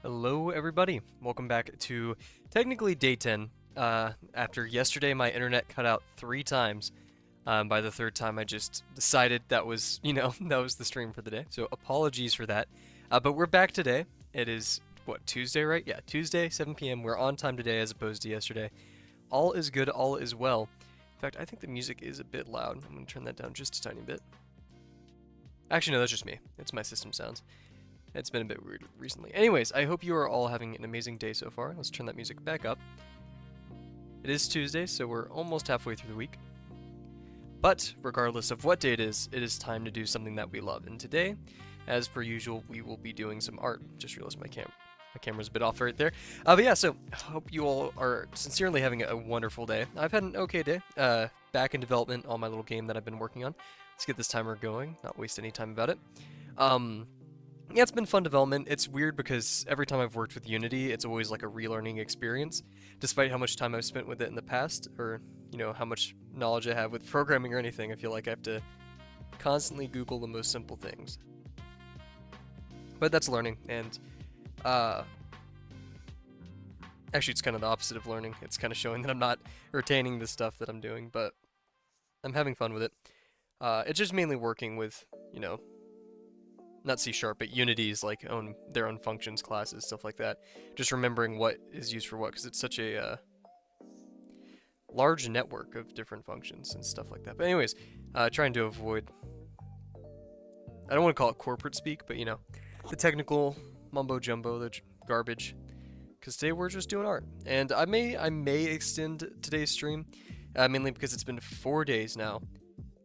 Hello, everybody. Welcome back to technically day 10. After yesterday, my internet cut out 3 times. By the third time, I just decided that was, that was the stream for the day. So apologies for that. But we're back today. It is, what, Tuesday, right? Yeah, Tuesday, 7 p.m. We're on time today as opposed to yesterday. All is good, all is well. In fact, I think the music is a bit loud. I'm going to turn that down just a tiny bit. Actually, no, that's just me. It's my system sounds. It's been a bit weird recently. Anyways, I hope you are all having an amazing day so far. Let's turn that music back up. It is Tuesday, so we're almost halfway through the week. But regardless of what day it is time to do something that we love. And today, as per usual, we will be doing some art. Just realized my camera's a bit off right there. But yeah, so I hope you all are sincerely having a wonderful day. I've had an okay day. Back in development on my little game that I've been working on. Let's get this timer going, not waste any time about it. Yeah, it's been fun development. It's weird because every time I've worked with Unity, it's always like a relearning experience, despite how much time I've spent with it in the past, or, how much knowledge I have with programming or anything. I feel like I have to constantly Google the most simple things. But that's learning, and, actually it's kind of the opposite of learning. It's kind of showing that I'm not retaining the stuff that I'm doing, but I'm having fun with it. It's just mainly working with, not C#, but Unity's like their own functions, classes, stuff like that. Just remembering what is used for what, because it's such a large network of different functions and stuff like that. But anyways, trying to avoid, I don't want to call it corporate speak, but the technical mumbo jumbo, the garbage. Because today we're just doing art, and I may extend today's stream, mainly because it's been 4 days now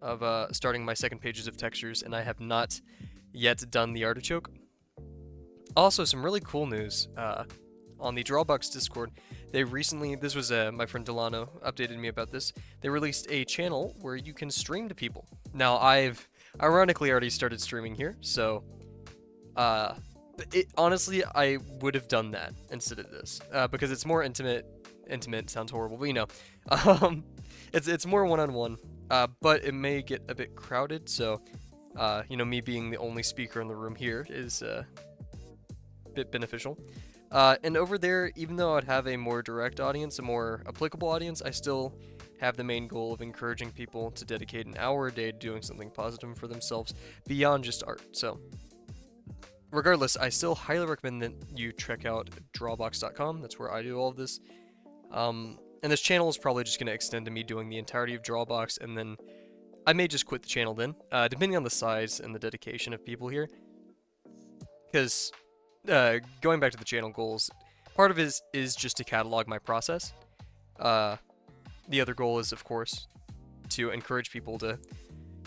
of starting my second pages of textures, and I have not yet done the Artichoke. Also, some really cool news on the Drawbox Discord. They recently, this was my friend Delano updated me about this. They released a channel where you can stream to people. Now, I've ironically already started streaming here, so honestly, I would have done that instead of this because it's more intimate. Intimate sounds horrible, but it's more one-on-one. But it may get a bit crowded, so. Me being the only speaker in the room here is a bit beneficial. And over there, even though I'd have a more direct audience, a more applicable audience, I still have the main goal of encouraging people to dedicate an hour a day to doing something positive for themselves beyond just art. So, regardless, I still highly recommend that you check out drawbox.com. That's where I do all of this. And this channel is probably just going to extend to me doing the entirety of Drawbox, and then I may just quit the channel then, depending on the size and the dedication of people here. Because, going back to the channel goals, part of it is just to catalog my process. The other goal is, of course, to encourage people to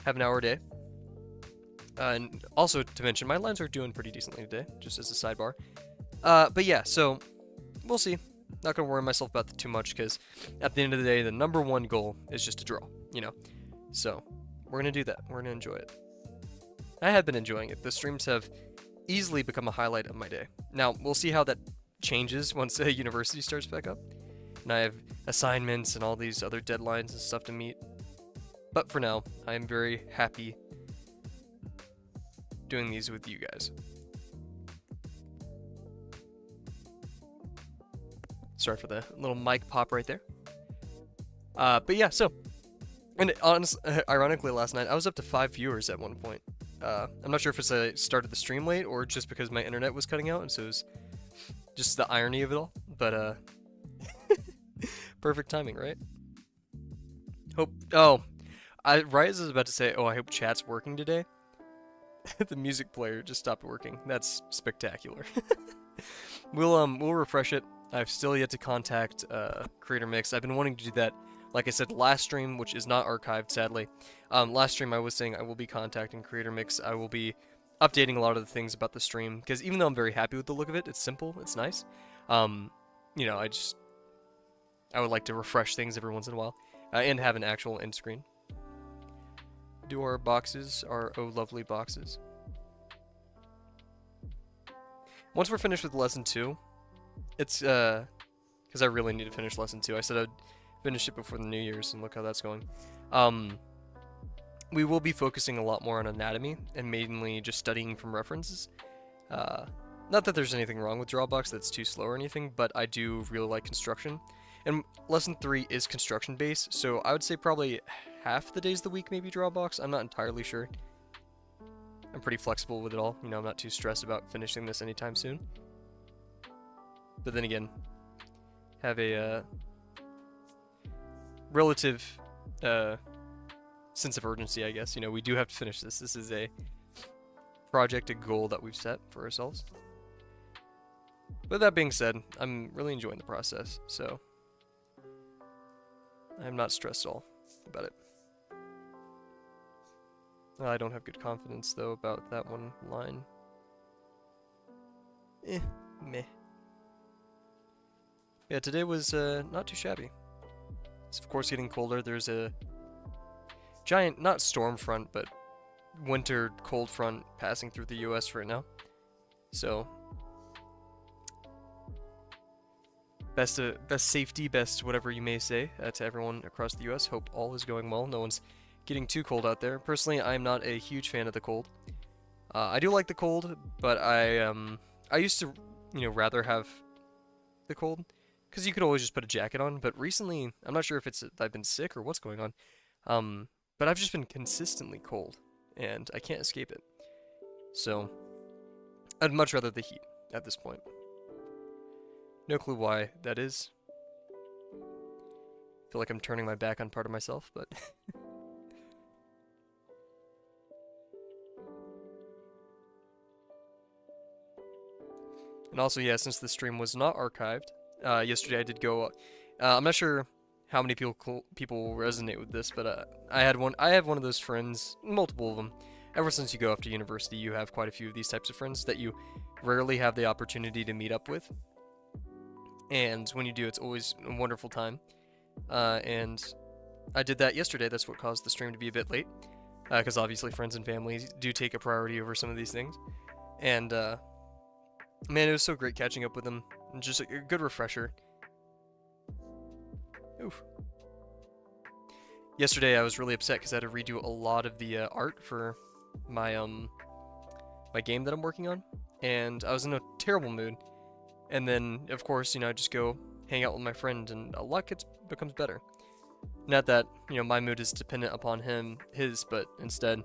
have an hour a day. And also to mention, my lines are doing pretty decently today, just as a sidebar. But yeah, so, we'll see. Not gonna worry myself about that too much, because at the end of the day, the number one goal is just to draw, So, we're going to do that. We're going to enjoy it. I have been enjoying it. The streams have easily become a highlight of my day. Now, we'll see how that changes once university starts back up. And I have assignments and all these other deadlines and stuff to meet. But for now, I am very happy doing these with you guys. Sorry for the little mic pop right there. But yeah, so... And ironically, last night, I was up to 5 viewers at one point. I'm not sure if it's I started the stream late or just because my internet was cutting out, and so it was just the irony of it all. But, perfect timing, right? Rise is about to say, I hope chat's working today. The music player just stopped working. That's spectacular. We'll refresh it. I've still yet to contact, Creator Mix. I've been wanting to do that. Like I said, last stream, which is not archived, sadly. Last stream I was saying I will be contacting Creator Mix. I will be updating a lot of the things about the stream, because even though I'm very happy with the look of it, it's simple, it's nice. I would like to refresh things every once in a while, and have an actual end screen. Do our boxes, our oh lovely boxes. Once we're finished with lesson 2, it's, because I really need to finish lesson 2. I said I'd finish it before the New Year's, and look how that's going. We will be focusing a lot more on anatomy, and mainly just studying from references. Not that there's anything wrong with Drawbox that's too slow or anything, but I do really like construction. And lesson 3 is construction based, so I would say probably half the days of the week maybe Drawbox. I'm not entirely sure. I'm pretty flexible with it all. You know, I'm not too stressed about finishing this anytime soon. But then again, have a relative sense of urgency, I guess. You know, we do have to finish this. This is a project, a goal that we've set for ourselves. But that being said, I'm really enjoying the process, so I'm not stressed at all about it. I don't have good confidence, though, about that one line. Meh. Yeah, today was not too shabby. It's of course getting colder. There's a giant, not storm front, but winter cold front passing through the US right now. So, best safety, best whatever you may say to everyone across the US. Hope all is going well. No one's getting too cold out there. Personally, I'm not a huge fan of the cold. I do like the cold, but I used to, you know, rather have the cold because you could always just put a jacket on. But recently, I'm not sure if it's I've been sick or what's going on. But I've just been consistently cold, and I can't escape it. So, I'd much rather the heat at this point. No clue why that is. Feel like I'm turning my back on part of myself, but and also, yeah, since the stream was not archived, yesterday I did go. I'm not sure how many people will resonate with this, but I have one of those friends, multiple of them. Ever since you go off to university, you have quite a few of these types of friends that you rarely have the opportunity to meet up with. And when you do, it's always a wonderful time. And I did that yesterday. That's what caused the stream to be a bit late, because obviously friends and family do take a priority over some of these things. And man, it was so great catching up with them. And just a good refresher. Oof. Yesterday I was really upset because I had to redo a lot of the art for my my game that I'm working on, and I was in a terrible mood. And then, of course, you know, I just go hang out with my friend, and a lot becomes better. Not that, you know, my mood is dependent upon his, but instead,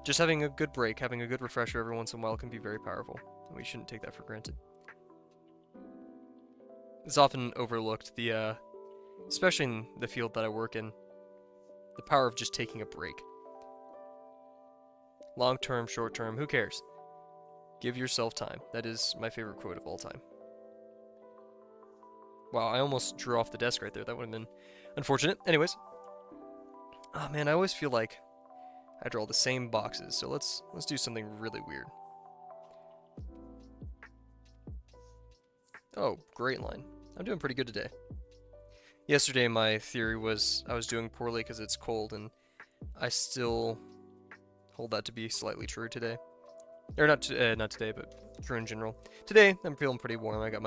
just having a good break, having a good refresher every once in a while can be very powerful. And we shouldn't take that for granted. It's often overlooked, especially in the field that I work in, the power of just taking a break. Long term, short term, who cares? Give yourself time. That is my favorite quote of all time. Wow, I almost drew off the desk right there. That would have been unfortunate. Anyways. Oh man, I always feel like I draw the same boxes, so let's do something really weird. Oh, great line. I'm doing pretty good today. Yesterday my theory was I was doing poorly because it's cold, and I still hold that to be slightly true today. Or not today, but true in general. Today, I'm feeling pretty warm. I got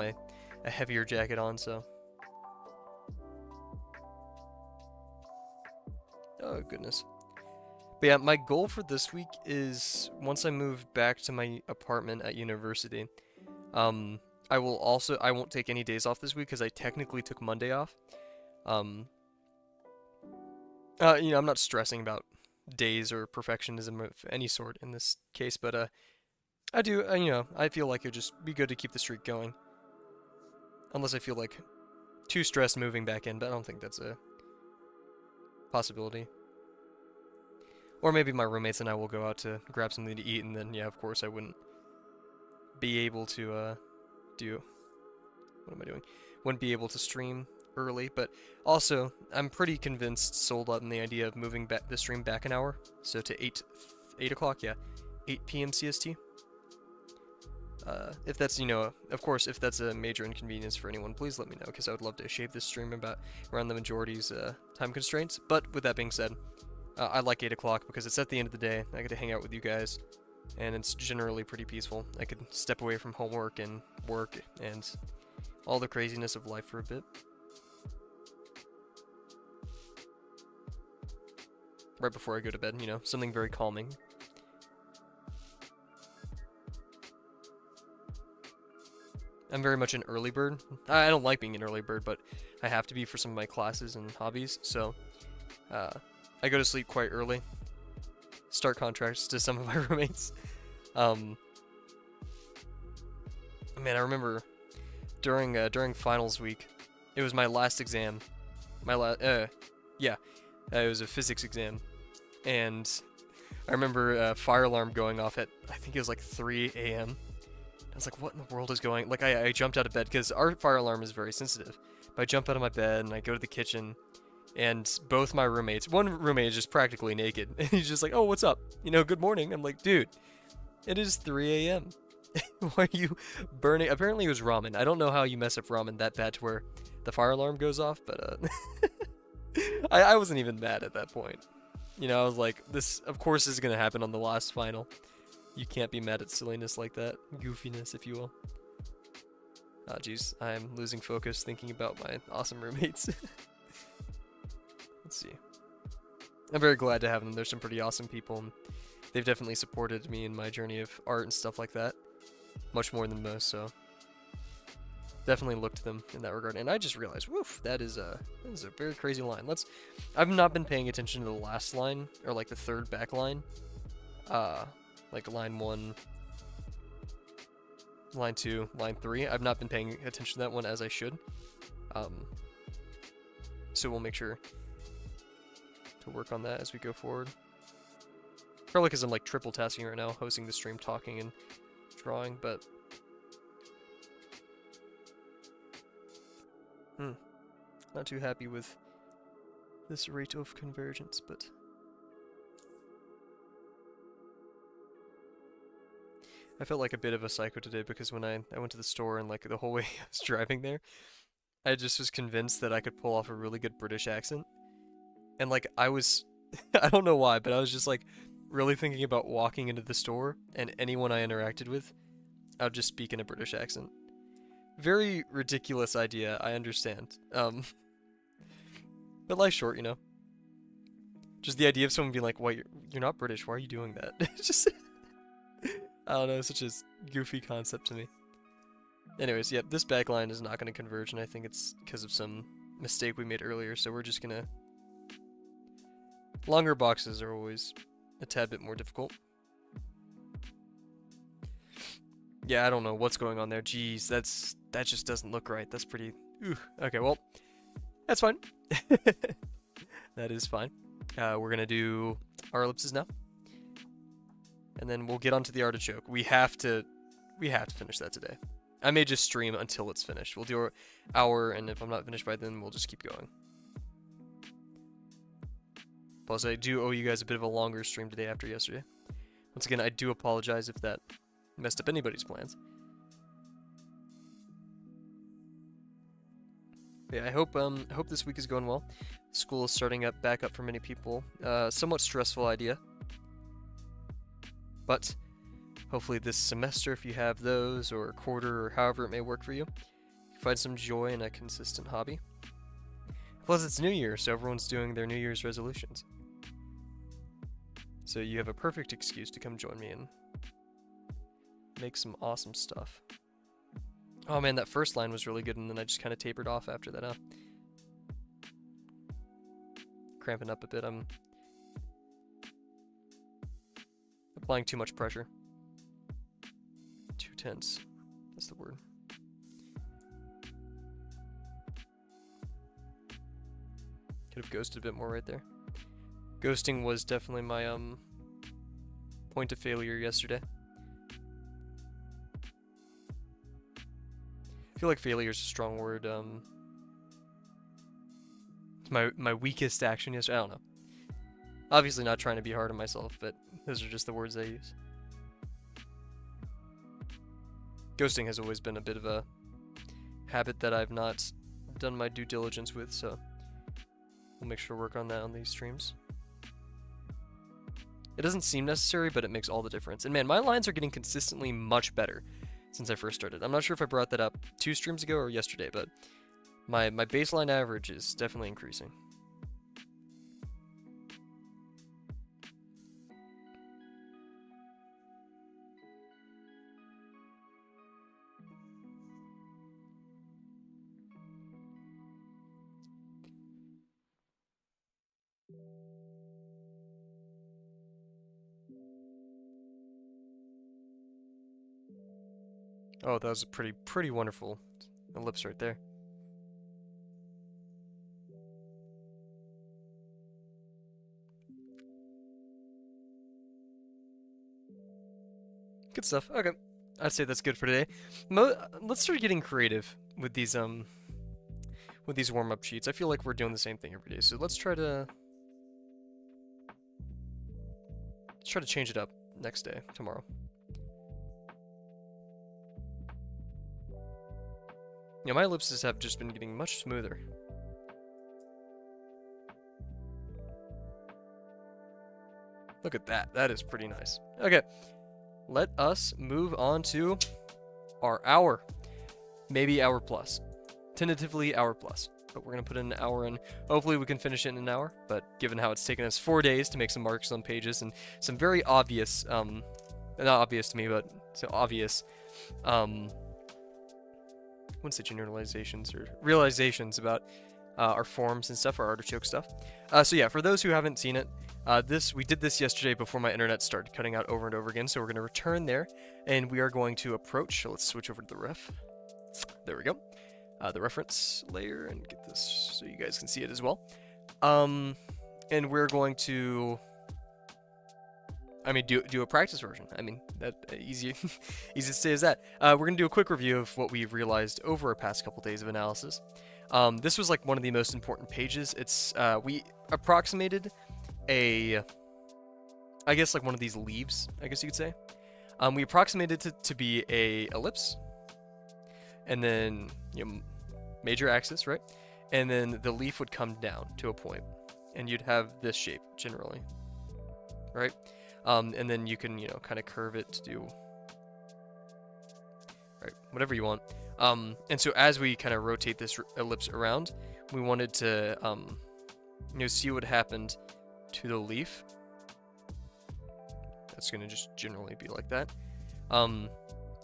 a heavier jacket on, so. Oh, goodness. But yeah, my goal for this week is, once I move back to my apartment at university, I won't take any days off this week because I technically took Monday off. You know, I'm not stressing about days or perfectionism of any sort in this case, but I do, you know, I feel like it'd just be good to keep the streak going. Unless I feel like too stressed moving back in, but I don't think that's a possibility. Or maybe my roommates and I will go out to grab something to eat, and then, yeah, of course I wouldn't be able to, what am I doing? Wouldn't be able to stream early, but also, I'm pretty sold on the idea of moving back the stream back an hour, so to 8 o'clock, yeah, 8 p.m. CST. If that's, you know, of course, if that's a major inconvenience for anyone, please let me know, because I would love to shape this stream around the majority's time constraints. But with that being said, I like 8 o'clock because it's at the end of the day. I get to hang out with you guys, and it's generally pretty peaceful. I could step away from homework and work and all the craziness of life for a bit. Right before I go to bed, you know, something very calming. I'm very much an early bird. I don't like being an early bird, but I have to be for some of my classes and hobbies. So uh, I go to sleep quite early. Stark contrast to some of my roommates. Um, Man, I remember during finals week, it was my last exam. Yeah, it was a physics exam, and I remember a fire alarm going off at I think it was like 3 a.m. I was like, what in the world is going? Like I jumped out of bed because our fire alarm is very sensitive. But I jump out of my bed and I go to the kitchen, and both my roommates, one roommate is just practically naked, and he's just like, oh, what's up? Good morning. I'm like, dude, it is 3 a.m. Why are you burning? Apparently it was ramen. I don't know how you mess up ramen that bad to where the fire alarm goes off, but I wasn't even mad at that point. I was like, this of course is gonna happen on the last final. You can't be mad at silliness like that. Goofiness, if you will. Oh jeez, I'm losing focus thinking about my awesome roommates. Let's see. I'm very glad to have them. They're some pretty awesome people, and they've definitely supported me in my journey of art and stuff like that. Much more than most, so definitely look to them in that regard. And I just realized, woof, that is a very crazy line. I've not been paying attention to the last line, or like the third back line. Like line 1, line 2, line 3. I've not been paying attention to that one as I should. So we'll make sure to work on that as we go forward. Probably because I'm like triple tasking right now, hosting the stream, talking, and drawing, but not too happy with this rate of convergence, but I felt like a bit of a psycho today because when I went to the store and like the whole way I was driving there, I just was convinced that I could pull off a really good British accent. And like I was, I don't know why, but I was just like really thinking about walking into the store and anyone I interacted with, I would just speak in a British accent. Very ridiculous idea, I understand. But life's short, Just the idea of someone being like, "Why you're not British? Why are you doing that?" It's just, I don't know, such a goofy concept to me. Anyways, yeah, this backline is not going to converge, and I think it's because of some mistake we made earlier. So we're just gonna. Longer boxes are always a tad bit more difficult. Yeah, I don't know what's going on there. Jeez, that just doesn't look right. That's pretty. Okay, well, that's fine. That is fine. We're gonna do our ellipses now, and then we'll get onto the artichoke. We have to finish that today. I may just stream until it's finished. We'll do our hour, and if I'm not finished by then, we'll just keep going. Plus, I do owe you guys a bit of a longer stream today after yesterday. Once again, I do apologize if that messed up anybody's plans. Yeah, I hope this week is going well. School is starting back up for many people. Somewhat stressful idea, but hopefully this semester, if you have those, or a quarter, or however it may work for you, find some joy in a consistent hobby. Plus, it's New Year, so everyone's doing their New Year's resolutions. So you have a perfect excuse to come join me and make some awesome stuff. Oh man, that first line was really good, and then I just kind of tapered off after that. Cramping up a bit. I'm applying too much pressure. Too tense. That's the word. Could have ghosted a bit more right there. Ghosting was definitely my point of failure yesterday. I feel like failure is a strong word. My weakest action yesterday. I don't know. Obviously not trying to be hard on myself, but those are just the words I use. Ghosting has always been a bit of a habit that I've not done my due diligence with, so we'll make sure to work on that on these streams. It doesn't seem necessary, but it makes all the difference. And man, my lines are getting consistently much better since I first started. I'm not sure if I brought that up 2 streams ago or yesterday, but my baseline average is definitely increasing. Oh, that was a pretty wonderful ellipse right there. Good stuff. Okay, I'd say that's good for today. Let's start getting creative with these warm-up sheets. I feel like we're doing the same thing every day, so let's try to change it up next day, tomorrow. Yeah, my ellipses have just been getting much smoother. Look at that. That is pretty nice. Okay, let us move on to our hour. Maybe hour plus. Tentatively hour plus. But we're going to put in an hour in. Hopefully we can finish it in an hour. But given how it's taken us 4 days to make some marks on pages and some very obvious, not obvious to me, but so obvious, I wouldn't say generalizations or realizations about our forms and stuff, our artichoke stuff. So yeah, for those who haven't seen it, we did this yesterday before my internet started cutting out over and over again. So we're going to return there, and we are going to approach. So let's switch over to the ref. There we go. The reference layer, and get this so you guys can see it as well. And we're going to, do a practice version. I mean, that easy to say as that. We're going to do a quick review of what we've realized over our past couple days of analysis. This was like one of the most important pages. It's we approximated I guess like one of these leaves, I guess you could say. We approximated it to be a ellipse, and then major axis, right? And then the leaf would come down to a point, and you'd have this shape generally, right? And then you can kind of curve it to do right whatever you want. And so as we kind of rotate this ellipse around, we wanted to see what happened to the leaf. That's going to just generally be like that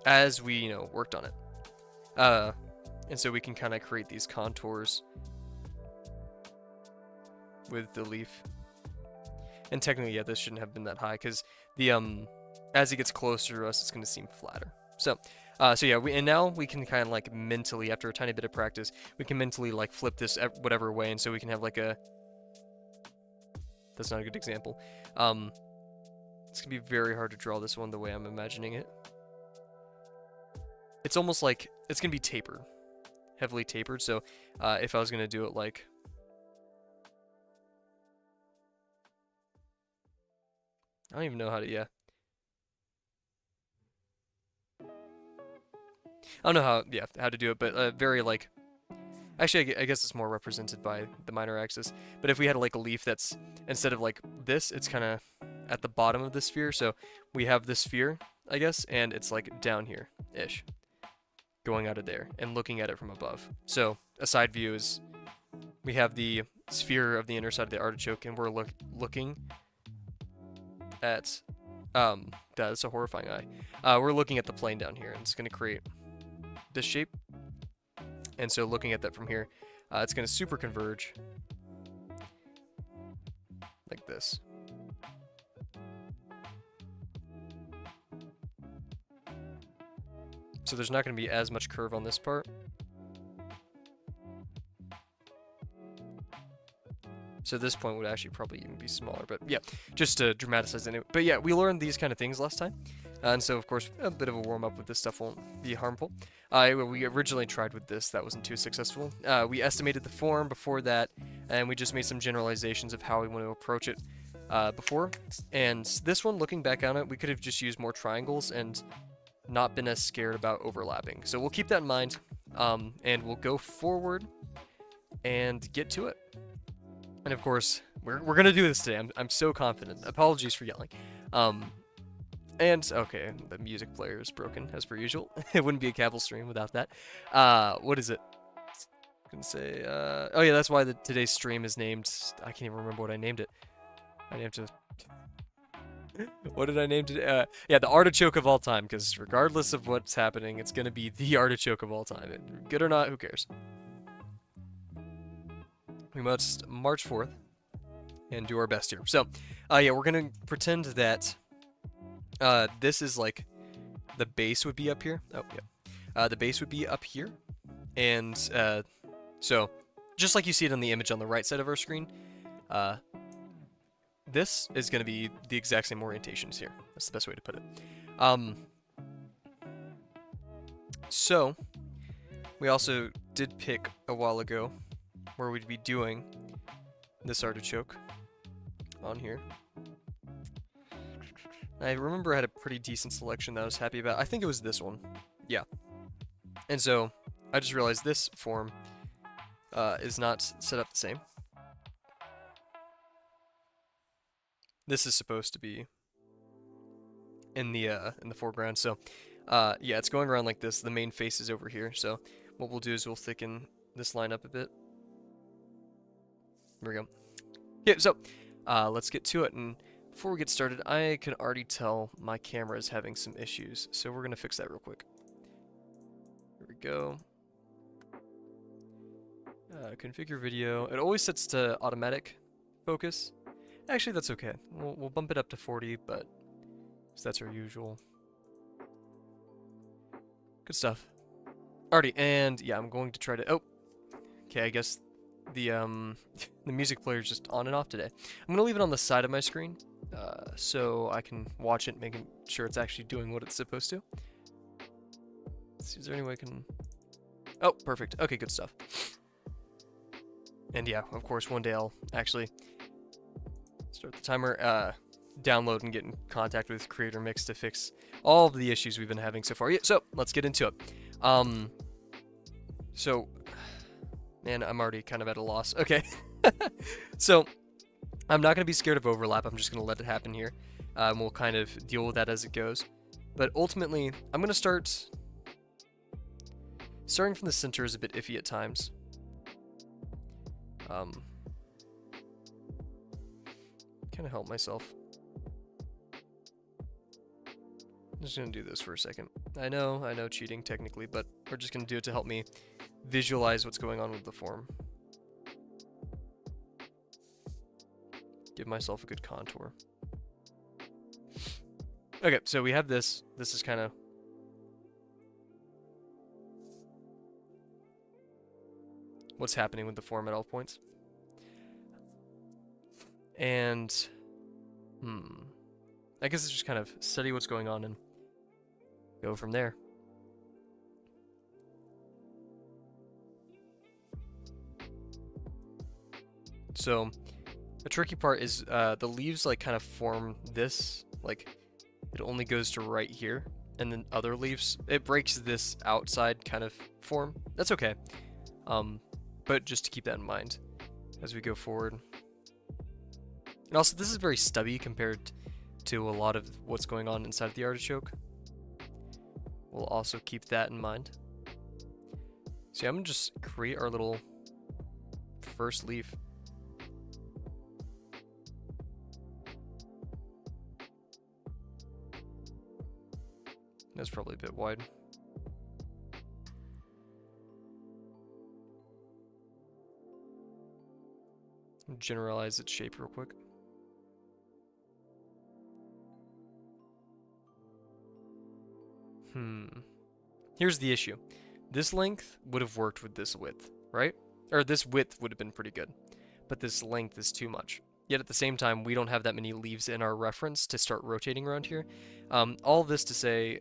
as we worked on it. And so we can kind of create these contours with the leaf. And technically, yeah, this shouldn't have been that high because the as it gets closer to us, it's going to seem flatter. So yeah, and now we can kind of like mentally, after a tiny bit of practice, we can mentally like flip this whatever way, and so we can have like a. That's not a good example. It's gonna be very hard to draw this one the way I'm imagining it. It's almost like it's gonna be tapered, heavily tapered. So if I was gonna do it like. I don't even know how to, yeah. I don't know how to do it, but very like, actually I guess it's more represented by the minor axis. But if we had like a leaf that's, instead of like this, it's kind of at the bottom of the sphere. So we have the sphere, I guess, and it's like down here-ish, going out of there and looking at it from above. So a side view is, we have the sphere of the inner side of the artichoke, and we're looking at, that's a horrifying eye. We're looking at the plane down here, and it's going to create this shape. And so looking at that from here, it's going to super converge like this. So there's not going to be as much curve on this part. So this point would actually probably even be smaller, but yeah, just to dramatize it. But yeah, we learned these kind of things last time. And so, of course, a bit of a warm-up with this stuff won't be harmful. We originally tried with this. That wasn't too successful. We estimated the form before that, and we just made some generalizations of how we want to approach it before. And this one, looking back on it, we could have just used more triangles and not been as scared about overlapping. So we'll keep that in mind, and we'll go forward and get to it. And, of course, we're going to do this today. I'm so confident. Apologies for yelling. And, okay, the music player is broken, as per usual. It wouldn't be a Kavel stream without that. What is it? I can say, oh yeah, that's why today's stream is named, I can't even remember what I named it. I named it, what did I name it? Yeah, the Artichoke of all time, because regardless of what's happening, it's going to be the Artichoke of all time. Good or not, who cares? We must march forth and do our best here. So, yeah, we're going to pretend that this is like the base would be up here. Oh, yeah. The base would be up here, and so just like you see it on the image on the right side of our screen, this is going to be the exact same orientations here. That's the best way to put it. So we also did pick a while ago where we'd be doing this artichoke on here. I remember I had a pretty decent selection that I was happy about. I think it was this one. Yeah. And so I just realized this form is not set up the same. This is supposed to be in the foreground. So yeah, it's going around like this. The main face is over here. So what we'll do is we'll thicken this line up a bit. There we go. Okay, so let's get to it. And before we get started, I can already tell my camera is having some issues, so we're going to fix that real quick. Here we go. Configure video. It always sets to automatic focus. Actually, that's okay. We'll bump it up to 40, but that's our usual. Good stuff. Alrighty, and yeah, I'm going to try to... Oh! Okay, I guess the the music player is just on and off today. I'm going to leave it on the side of my screen, so I can watch it, making sure it's actually doing what it's supposed to. Let's see, is there any way I can... Oh, perfect. Okay, good stuff. And yeah, of course, one day I'll actually start the timer, download and get in contact with Creator Mix to fix all of the issues we've been having so far. Yeah, so let's get into it. So, man, I'm already kind of at a loss. Okay. So, I'm not going to be scared of overlap. I'm just going to let it happen here. And we'll kind of deal with that as it goes. But ultimately, I'm going to starting from the center is a bit iffy at times. Kind of help myself. I'm just going to do this for a second. I know cheating technically, but we're just going to do it to help me visualize what's going on with the form. Give myself a good contour. Okay, so we have this. This is kind of... what's happening with the form at all points. And... I guess it's just kind of study what's going on and go from there. So, the tricky part is the leaves like kind of form this, like it only goes to right here, and then other leaves, it breaks this outside kind of form. That's okay. But just to keep that in mind as we go forward. And also, this is very stubby compared to a lot of what's going on inside of the artichoke. We'll also keep that in mind. So I'm gonna just create our little first leaf. That's probably a bit wide. Generalize its shape real quick. Here's the issue. This length would have worked with this width, right? Or this width would have been pretty good. But this length is too much. Yet at the same time, we don't have that many leaves in our reference to start rotating around here. All this to say,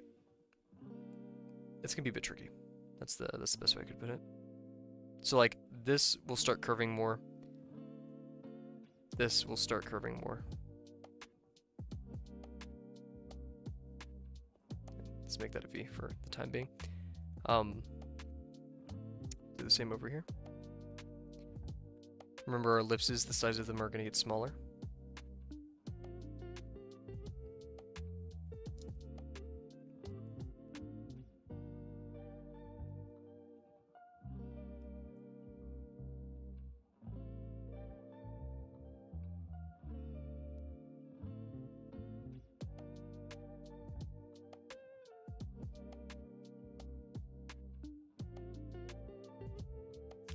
it's going to be a bit tricky. That's the best way I could put it. So like, this will start curving more. This will start curving more. Let's make that a V for the time being. Do the same over here. Remember our ellipses, the size of them are going to get smaller.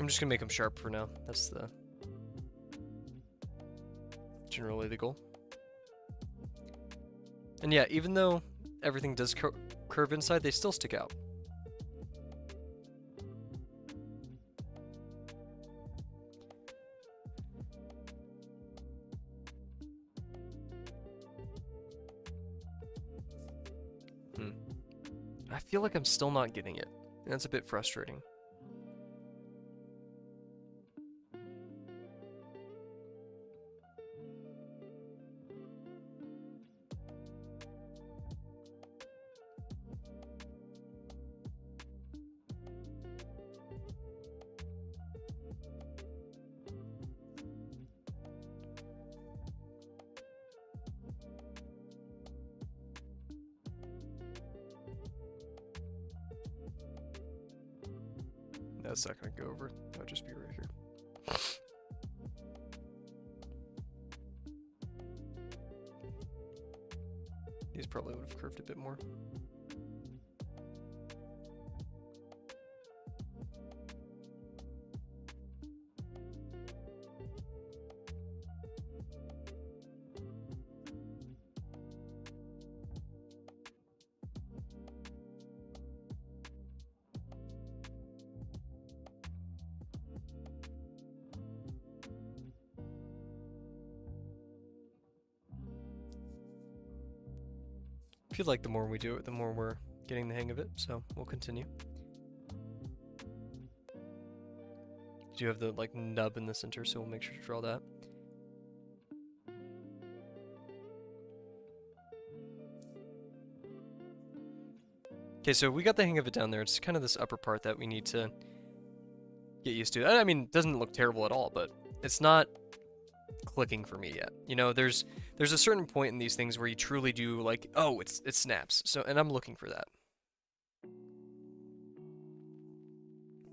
I'm just gonna make them sharp for now. That's generally the goal. And yeah, even though everything does curve inside, they still stick out. I feel like I'm still not getting it. And that's a bit frustrating. That's not gonna go over. That'll just be right here. These probably would have curved a bit more. I feel like the more we do it, the more we're getting the hang of it, so we'll continue. You have the like nub in the center, so we'll make sure to draw that. Okay, so we got the hang of it down there. It's kind of this upper part that we need to get used to. I mean, it doesn't look terrible at all, but it's not clicking for me yet. You know, there's a certain point in these things where you truly do like, oh, it snaps. So, and I'm looking for that.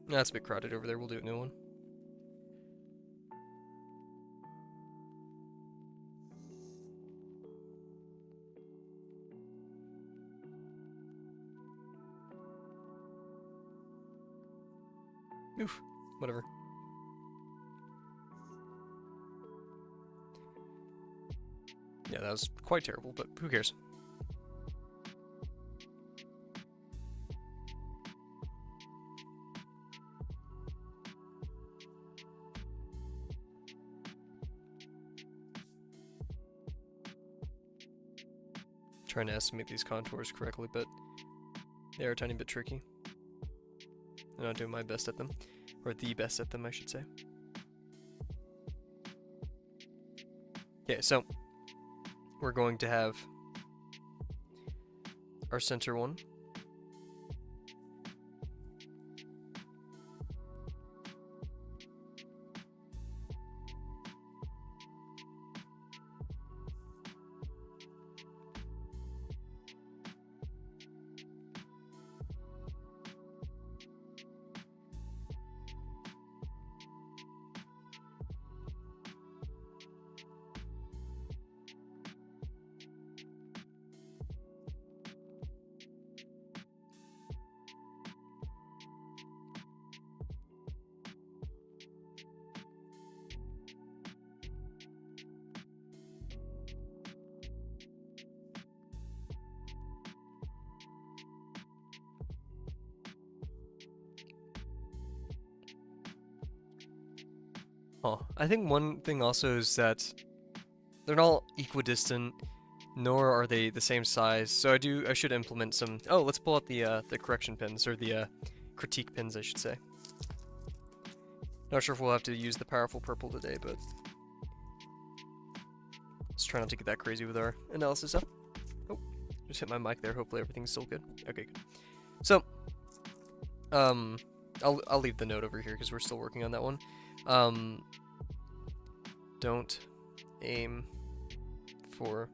That's a bit crowded over there. We'll do a new one. Oof, whatever. Yeah, that was quite terrible, but who cares? Trying to estimate these contours correctly, but they are a tiny bit tricky. I'm not doing my best at them, or the best at them, I should say. Okay, so we're going to have our center one. Oh, I think one thing also is that they're not equidistant, nor are they the same size. So I should implement some. Oh, let's pull out the correction pins, or the critique pins, I should say. Not sure if we'll have to use the powerful purple today, but let's try not to get that crazy with our analysis up. Oh, just hit my mic there. Hopefully everything's still good. Okay, good. So, I'll leave the note over here because we're still working on that one. Don't aim for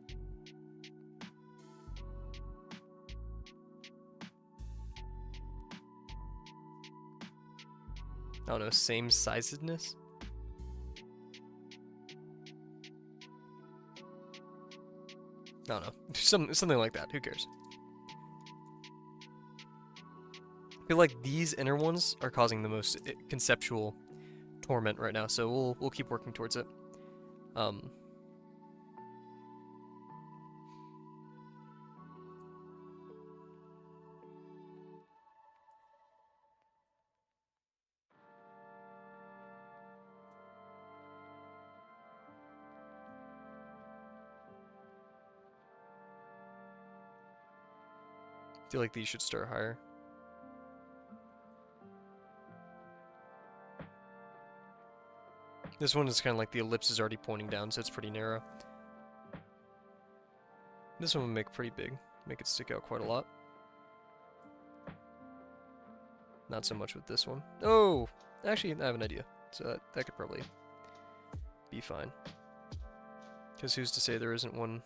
I don't know, same sizedness? I don't know. Something like that. Who cares? I feel like these inner ones are causing the most conceptual torment right now, so we'll keep working towards it. feel like these should start higher. This one is kind of like the ellipse is already pointing down, so it's pretty narrow. This one would make pretty big, make it stick out quite a lot. Not so much with this one. Oh! Actually, I have an idea. So that could probably be fine. Because who's to say there isn't one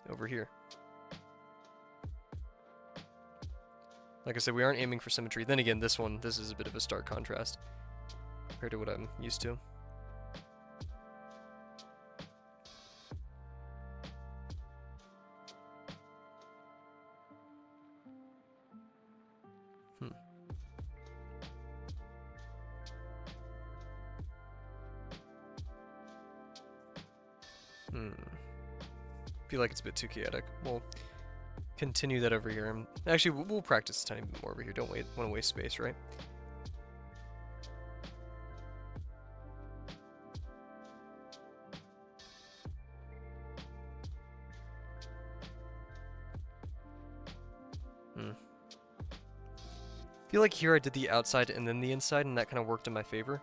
over here? Like I said, we aren't aiming for symmetry. Then again, this is a bit of a stark contrast compared to what I'm used to. Feel like it's a bit too chaotic. We'll continue that over here. Actually, we'll practice a tiny bit more over here. Don't want to waste space, right? Feel like here I did the outside and then the inside, and that kind of worked in my favor.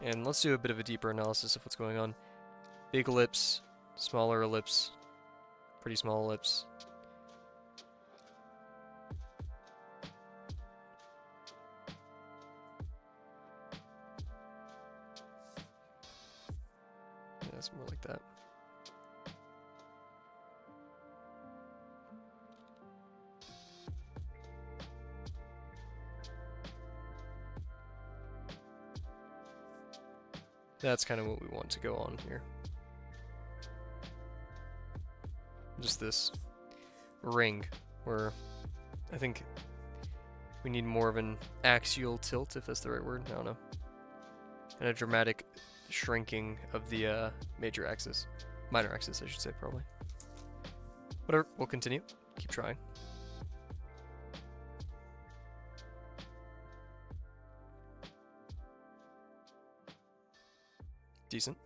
And let's do a bit of a deeper analysis of what's going on. Big ellipse, smaller ellipse, pretty small ellipse. Yeah, that's more like that. That's kind of what we want to go on here. Just this ring where I think we need more of an axial tilt, if that's the right word. I don't know. And a dramatic shrinking of the major axis. Minor axis, I should say, probably. Whatever, we'll continue. Keep trying. Decent.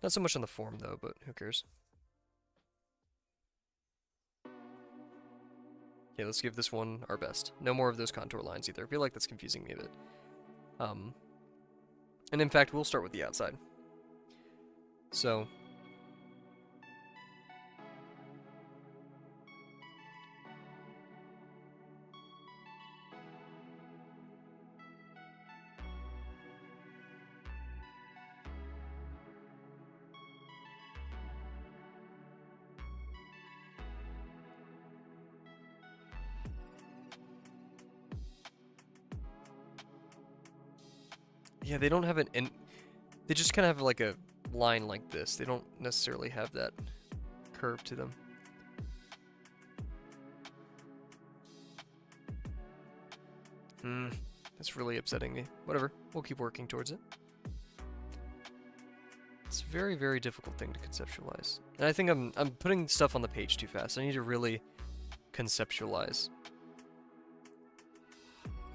Not so much on the form, though, but who cares? Okay, let's give this one our best. No more of those contour lines either. I feel like that's confusing me a bit. And in fact, we'll start with the outside. So... yeah, they don't have an... They just kind of have like a line like this. They don't necessarily have that curve to them. That's really upsetting me. Whatever, we'll keep working towards it. It's a very, very difficult thing to conceptualize. And I think I'm putting stuff on the page too fast. I need to really conceptualize.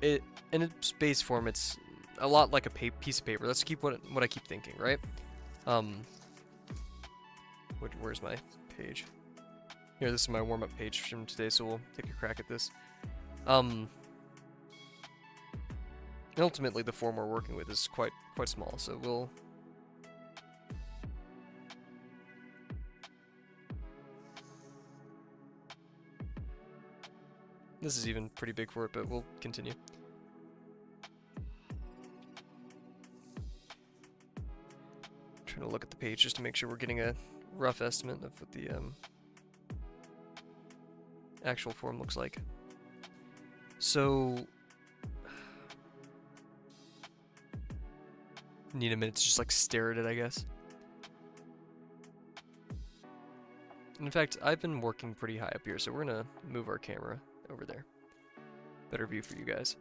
In its base form, it's a lot like a piece of paper. Let's keep what I keep thinking, right? Where's my page? Here, this is my warm-up page from today, so we'll take a crack at this. Ultimately, the form we're working with is quite small, so we'll... This is even pretty big for it, but we'll continue. Trying to look at the page just to make sure we're getting a rough estimate of what the actual form looks like. So... Need a minute to just like stare at it, I guess. In fact, I've been working pretty high up here, so we're gonna move our camera over there. Better view for you guys.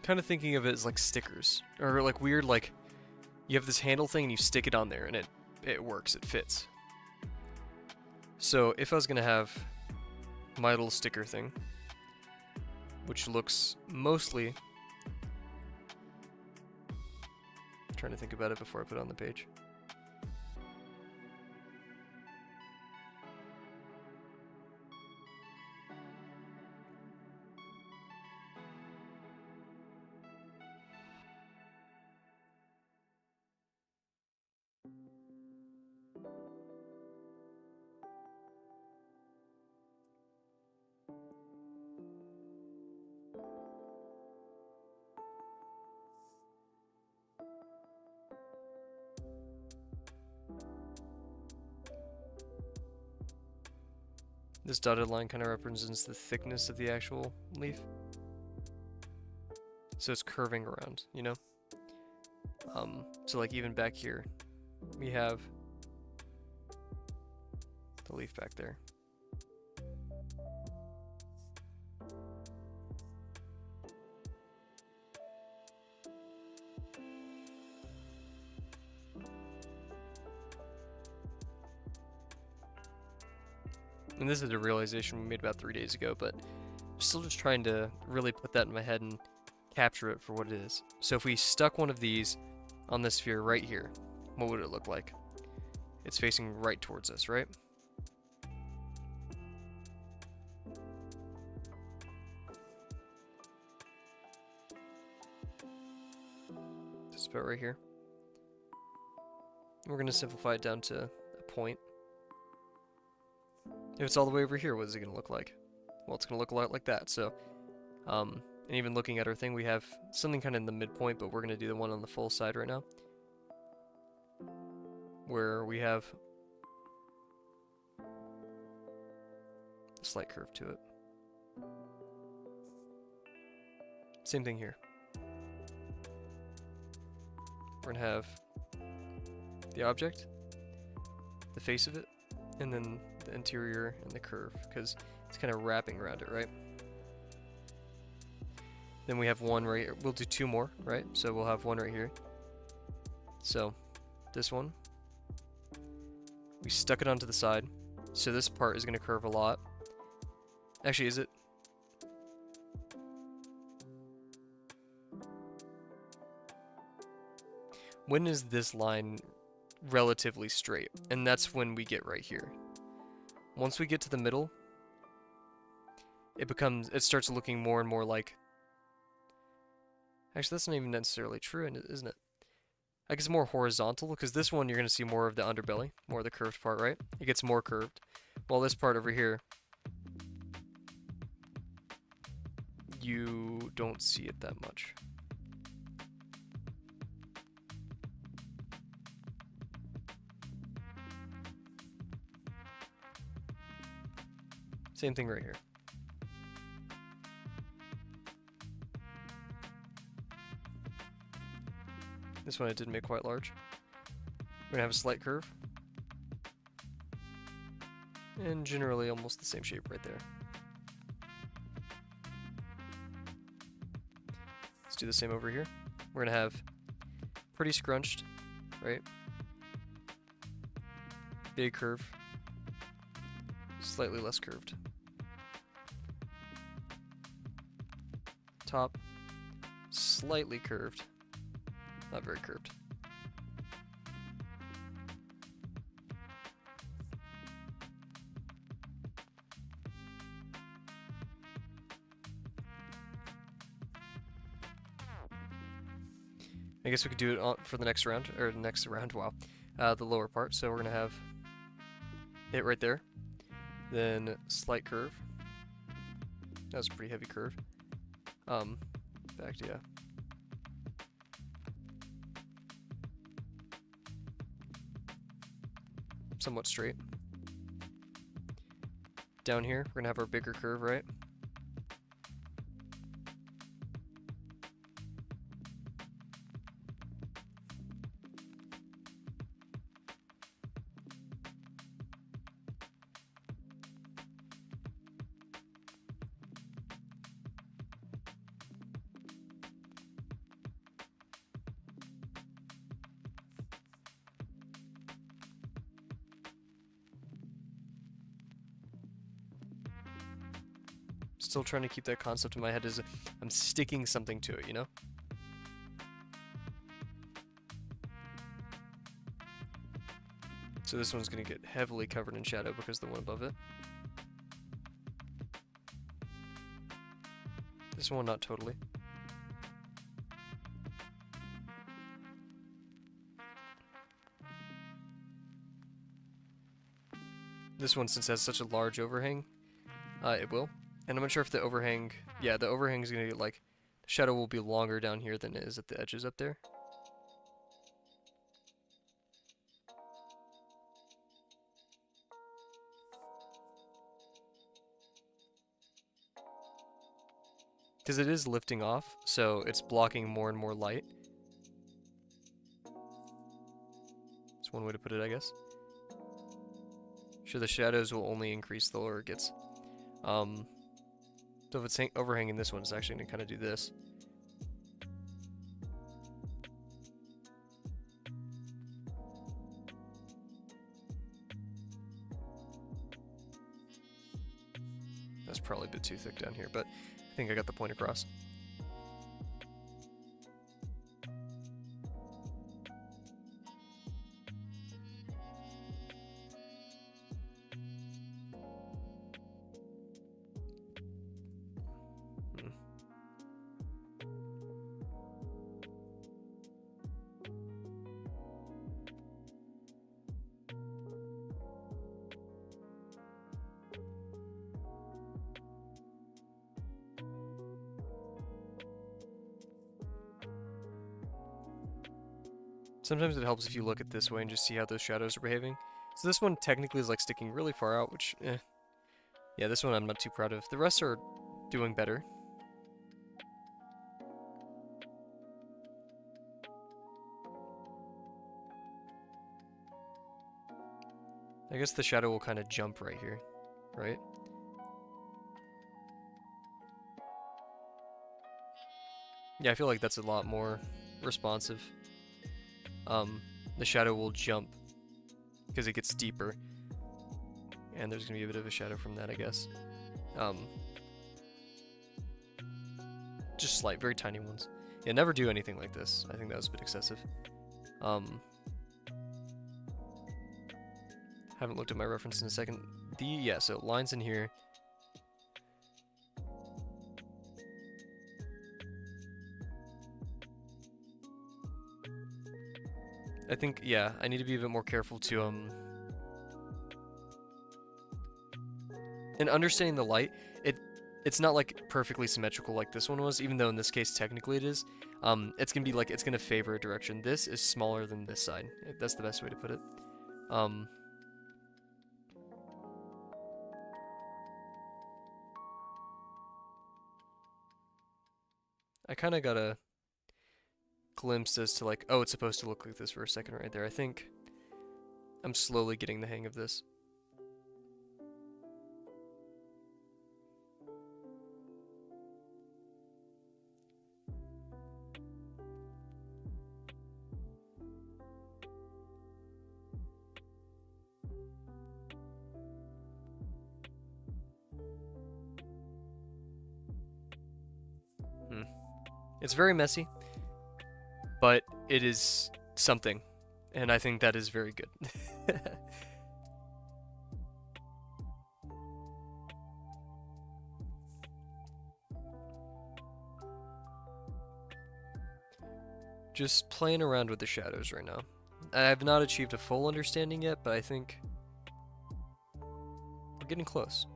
Kind of thinking of it as like stickers, or like weird, like you have this handle thing and you stick it on there and it works, it fits. So if I was gonna have my little sticker thing, which looks mostly, I'm trying to think about it before I put it on the page. This dotted line kind of represents the thickness of the actual leaf. So it's curving around, you know? So like even back here, we have the leaf back there. And this is a realization we made about 3 days ago, but I'm still just trying to really put that in my head and capture it for what it is. So if we stuck one of these on this sphere right here, what would it look like? It's facing right towards us, right? Just about right here. We're going to simplify it down to a point. If it's all the way over here, what is it going to look like? Well, it's going to look a lot like that. So, and even looking at our thing, we have something kind of in the midpoint, but we're going to do the one on the full side right now, where we have a slight curve to it. Same thing here. We're going to have the object, the face of it, and then the interior and the curve, because it's kind of wrapping around it, right? Then we have one right here. We'll do two more, right? So we'll have one right here. So this one, we stuck it onto the side. So this part is going to curve a lot. Actually, is it? When is this line relatively straight? And that's when we get right here. Once we get to the middle, it starts looking more and more like... Actually, that's not even necessarily true, isn't it? I guess more horizontal, because this one you're going to see more of the underbelly, more of the curved part, right? It gets more curved. While this part over here, you don't see it that much. Same thing right here. This one I did make quite large. We're gonna have a slight curve. And generally almost the same shape right there. Let's do the same over here. We're gonna have pretty scrunched, right? Big curve. Slightly less curved. Top, slightly curved. Not very curved. I guess we could do it for the next round, or next round, wow. The lower part, so we're gonna have it right there. Then slight curve. That was a pretty heavy curve. Back to, yeah. Somewhat straight. Down here, we're gonna have our bigger curve, right? Still trying to keep that concept in my head as I'm sticking something to it, you know? So this one's going to get heavily covered in shadow because the one above it. This one, not totally. This one, since it has such a large overhang, it will. And I'm not sure if the overhang... Yeah, the overhang is going to get, like... The shadow will be longer down here than it is at the edges up there. Because it is lifting off, so it's blocking more and more light. That's one way to put it, I guess. Sure, the shadows will only increase the lower it gets. So if it's overhanging this one, it's actually going to kind of do this. That's probably a bit too thick down here, but I think I got the point across. Sometimes it helps if you look at this way and just see how those shadows are behaving. So this one technically is like sticking really far out, which, yeah, this one I'm not too proud of. The rest are doing better. I guess the shadow will kind of jump right here, right? Yeah, I feel like that's a lot more responsive. The shadow will jump because it gets deeper, and there's gonna be a bit of a shadow from that, I guess. Just slight, very tiny ones. Yeah, never do anything like this. I think that was a bit excessive. Haven't looked at my reference in a second. Yeah, so lines in here. I think, yeah, I need to be a bit more careful to, in understanding the light, it's not, like, perfectly symmetrical like this one was, even though in this case, technically it is. It's gonna be, like, it's gonna favor a direction. This is smaller than this side. That's the best way to put it. I kind of got a glimpse as to, like, oh, it's supposed to look like this for a second right there. I think I'm slowly getting the hang of this. It's very messy, but it is something, and I think that is very good. Just playing around with the shadows right now. I have not achieved a full understanding yet, but I think we're getting close.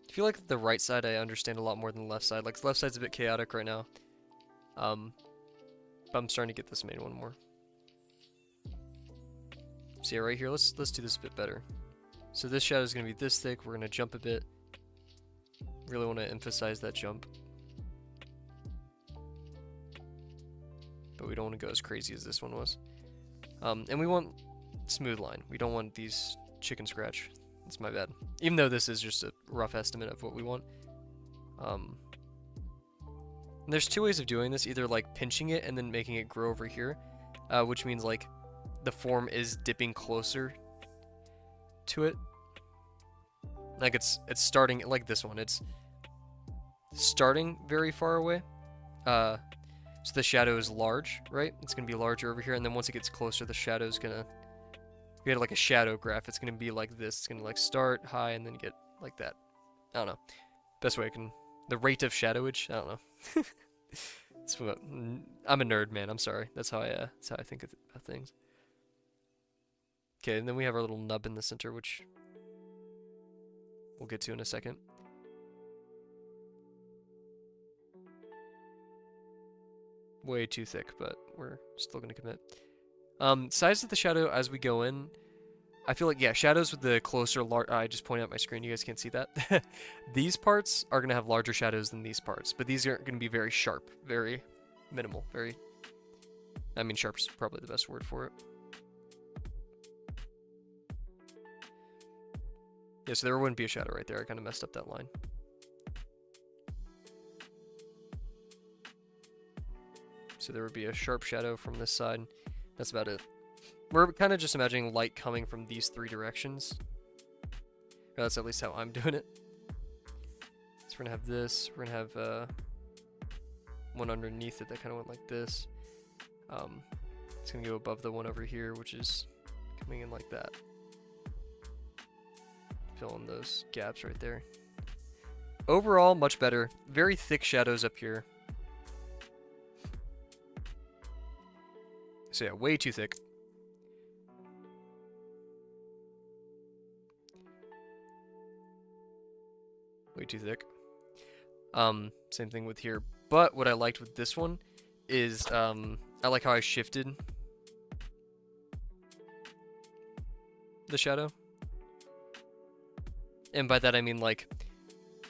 I feel like the right side I understand a lot more than the left side. Like, the left side's a bit chaotic right now. But I'm starting to get this main one more. So yeah, right here, let's do this a bit better. So this shadow is going to be this thick. We're going to jump a bit. Really want to emphasize that jump. But we don't want to go as crazy as this one was. And we want smooth line. We don't want these chicken scratch. That's my bad. Even though this is just a rough estimate of what we want. And there's two ways of doing this. Either like pinching it and then making it grow over here. Which means like the form is dipping closer to it. Like it's starting like this one. It's starting very far away. So the shadow is large, right? It's gonna be larger over here, and then once it gets closer, the shadow is gonna. If you had like a shadow graph, it's gonna be like this. It's gonna like start high and then get like that. I don't know. Best way I can. The rate of shadowage. I don't know. It's what, I'm a nerd, man. I'm sorry. That's how I think of things. Okay, and then we have our little nub in the center, which we'll get to in a second. Way too thick, but we're still gonna commit. Size of the shadow as we go in. I feel like, yeah, shadows with the closer, I just pointed out my screen, you guys can't see that. These parts are going to have larger shadows than these parts, but these are going to be very sharp, very minimal, I mean, sharp's probably the best word for it. Yeah, so there wouldn't be a shadow right there, I kind of messed up that line. So there would be a sharp shadow from this side, that's about it. We're kind of just imagining light coming from these three directions. Or that's at least how I'm doing it. So we're going to have this. We're going to have one underneath it that kind of went like this. It's going to go above the one over here, which is coming in like that. Fill in those gaps right there. Overall, much better. Very thick shadows up here. So yeah, way too thick. Way too thick. Same thing with here. But what I liked with this one is I like how I shifted the shadow. And by that I mean like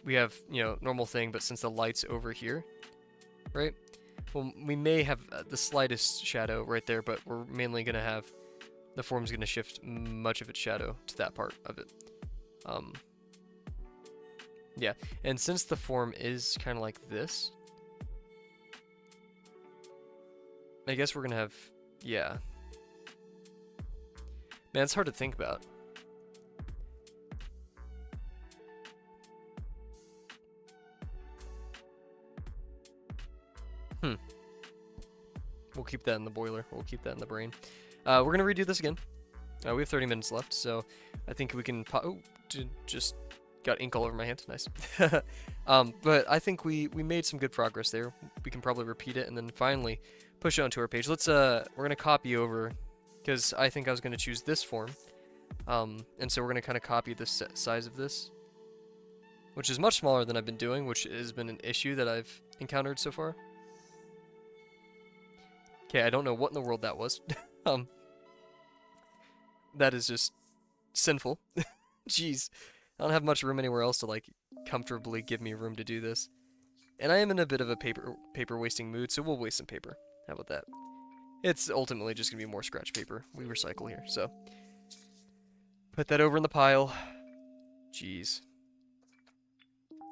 we have, you know, normal thing, but since the light's over here, right? Well, we may have the slightest shadow right there, but we're mainly going to have the form's going to shift much of its shadow to that part of it. Yeah, and since the form is kind of like this, I guess we're gonna have, yeah. Man, it's hard to think about. We'll keep that in the boiler. We'll keep that in the brain. We're gonna redo this again. We have 30 minutes left, so I think we can oh, just got ink all over my hand. Nice. But I think we made some good progress there. We can probably repeat it and then finally push it onto our page. Let's we're gonna copy over because I think I was gonna choose this form, and so we're gonna kind of copy the size of this, which is much smaller than I've been doing, which has been an issue that I've encountered so far. Okay, I don't know what in the world that was. That is just sinful. Jeez. I don't have much room anywhere else to, like, comfortably give me room to do this. And I am in a bit of a paper wasting mood, so we'll waste some paper. How about that? It's ultimately just going to be more scratch paper. We recycle here, so. Put that over in the pile. Jeez.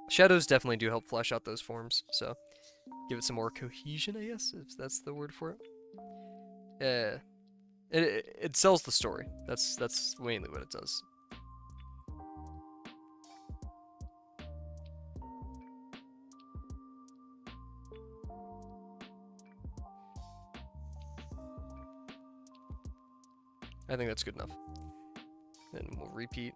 Shadows definitely do help flesh out those forms, so. Give it some more cohesion, I guess, if that's the word for it. It sells the story. That's mainly what it does. I think that's good enough. Then we'll repeat.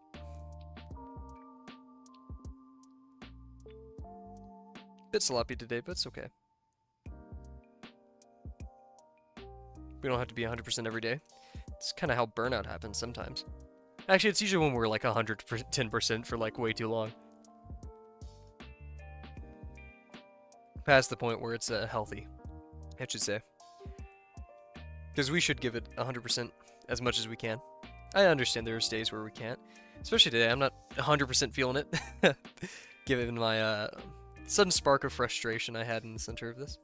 Bit sloppy today, but it's okay. We don't have to be 100% every day. It's kind of how burnout happens sometimes. Actually, it's usually when we're like 110% for like way too long. Past the point where it's healthy, I should say. Because we should give it 100% as much as we can. I understand there's days where we can't. Especially today, I'm not 100% feeling it. Given my sudden spark of frustration I had in the center of this.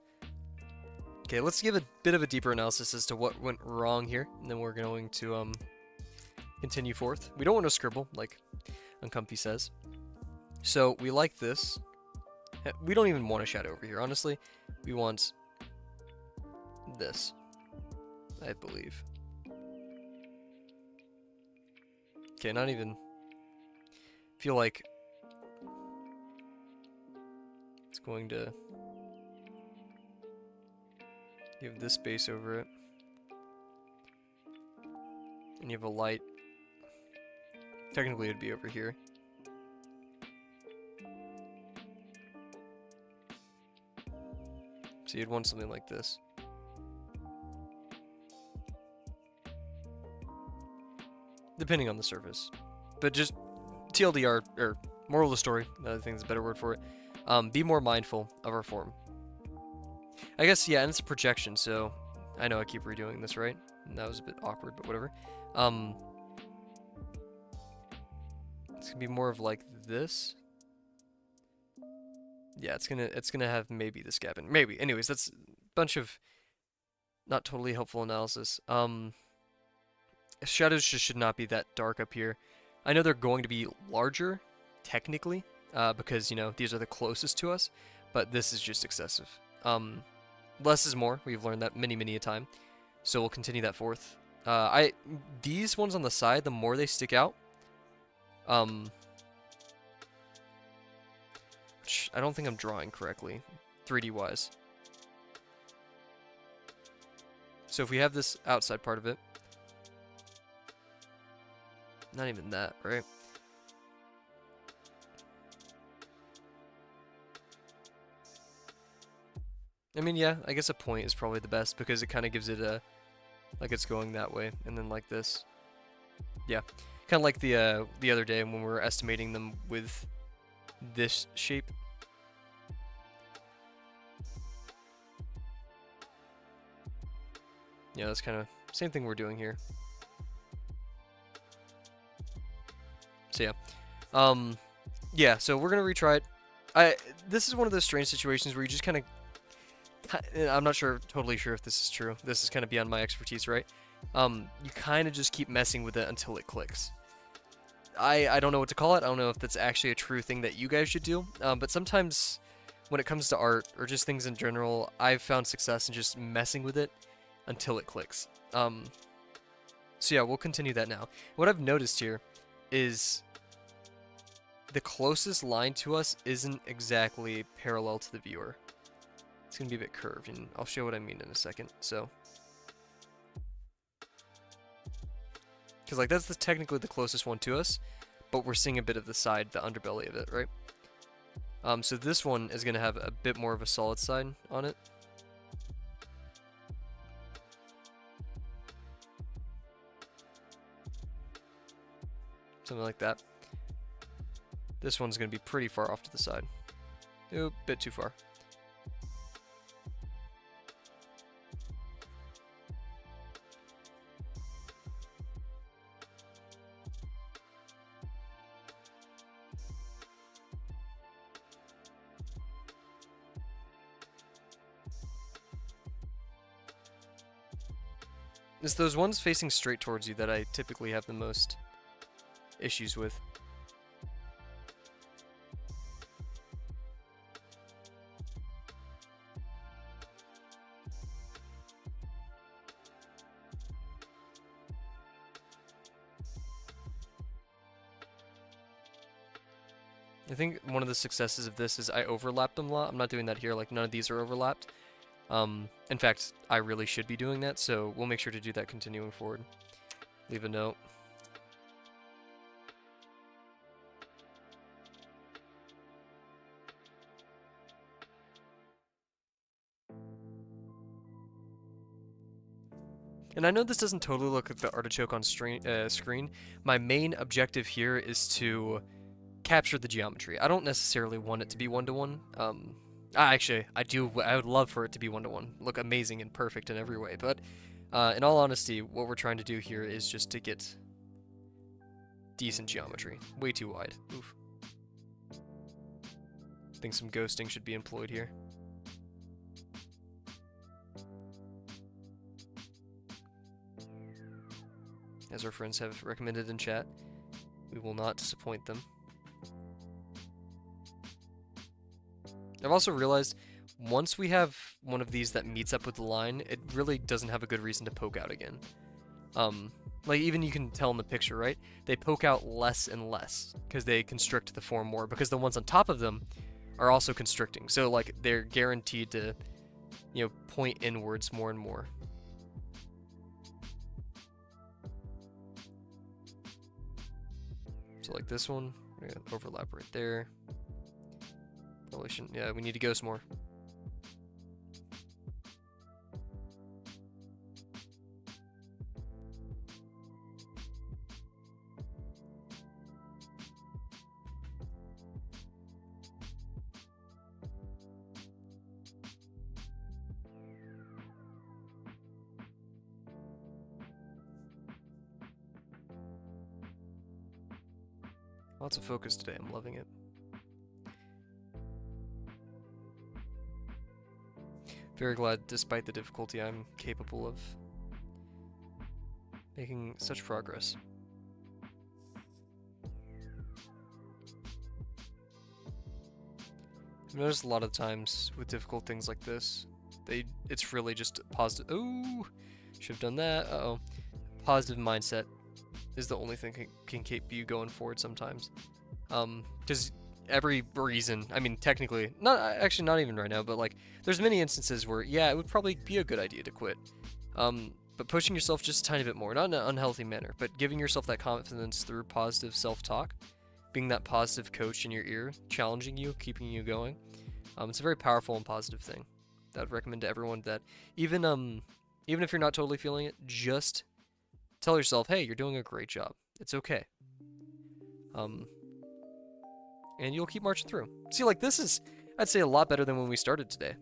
Okay, let's give a bit of a deeper analysis as to what went wrong here, and then we're going to continue forth. We don't want to scribble, like Uncomfy says. So we like this. We don't even want a shadow over here, honestly. We want this, I believe. Okay, not even... feel like... it's going to... you have this base over it. And you have a light. Technically, it'd be over here. So you'd want something like this. Depending on the surface. But just TLDR, or moral of the story, I think is a better word for it. Be more mindful of our form. I guess, yeah, and it's a projection, so I know I keep redoing this, right? And that was a bit awkward, but whatever. It's gonna be more of like this. Yeah, it's gonna have maybe this gap in. Maybe. Anyways, that's a bunch of not totally helpful analysis. Shadows just should not be that dark up here. I know they're going to be larger, technically, because, you know, these are the closest to us, but this is just excessive. Less is more. We've learned that many, many a time. So we'll continue that forth. These ones on the side, the more they stick out, which I don't think I'm drawing correctly, 3D wise. So if we have this outside part of it, not even that, right? I mean, yeah, I guess a point is probably the best because it kind of gives it a, like it's going that way, and then like this. Yeah, kind of like the other day when we were estimating them with this shape. Yeah, that's kind of same thing we're doing here. So yeah, yeah. So we're gonna retry it. This is one of those strange situations where you just kind of, I'm not totally sure if this is true. This is kind of beyond my expertise, right? You kind of just keep messing with it until it clicks. I don't know what to call it. I don't know if that's actually a true thing that you guys should do. But sometimes when it comes to art or just things in general, I've found success in just messing with it until it clicks. So yeah, we'll continue that now. What I've noticed here is the closest line to us isn't exactly parallel to the viewer. It's going to be a bit curved, and I'll show what I mean in a second. So, because like that's technically the closest one to us, but we're seeing a bit of the side, the underbelly of it, right? So this one is going to have a bit more of a solid side on it. Something like that. This one's going to be pretty far off to the side. A bit too far. It's those ones facing straight towards you that I typically have the most issues with. I think one of the successes of this is I overlapped them a lot. I'm not doing that here, like none of these are overlapped. In fact, I really should be doing that, so we'll make sure to do that continuing forward. Leave a note. And I know this doesn't totally look like the artichoke on screen. My main objective here is to capture the geometry. I don't necessarily want it to be one-to-one. Actually, I do. I would love for it to be one-to-one. Look amazing and perfect in every way. But in all honesty, what we're trying to do here is just to get decent geometry. Way too wide. Oof. I think some ghosting should be employed here. As our friends have recommended in chat, we will not disappoint them. I've also realized once we have one of these that meets up with the line, it really doesn't have a good reason to poke out again. Like, even you can tell in the picture, right? They poke out less and less because they constrict the form more, because the ones on top of them are also constricting. So, like, they're guaranteed to, you know, point inwards more and more. So, like this one, we're gonna overlap right there. Probably shouldn't, yeah, we need to go some more. Lots of focus today, I'm loving it. Very glad, despite the difficulty, I'm capable of making such progress. I've noticed a lot of times with difficult things like this, it's really just positive. Ooh, should have done that. Uh-oh. Positive mindset is the only thing can keep you going forward sometimes. Because every reason, I mean, technically, not even right now, but like, there's many instances where, yeah, it would probably be a good idea to quit. But pushing yourself just a tiny bit more, not in an unhealthy manner, but giving yourself that confidence through positive self-talk, being that positive coach in your ear, challenging you, keeping you going. It's a very powerful and positive thing that I'd recommend to everyone, that even if you're not totally feeling it, just tell yourself, hey, you're doing a great job. It's okay. And you'll keep marching through. See, like, this is, I'd say, a lot better than when we started today,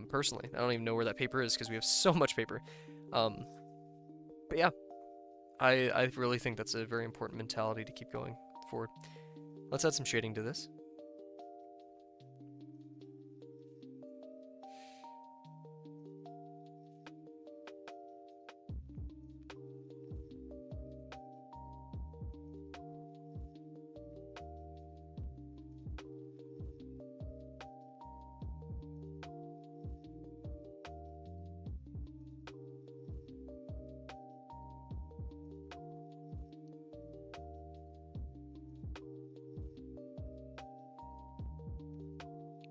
personally. I don't even know where that paper is because we have so much paper. But yeah, I really think that's a very important mentality to keep going forward. Let's add some shading to this.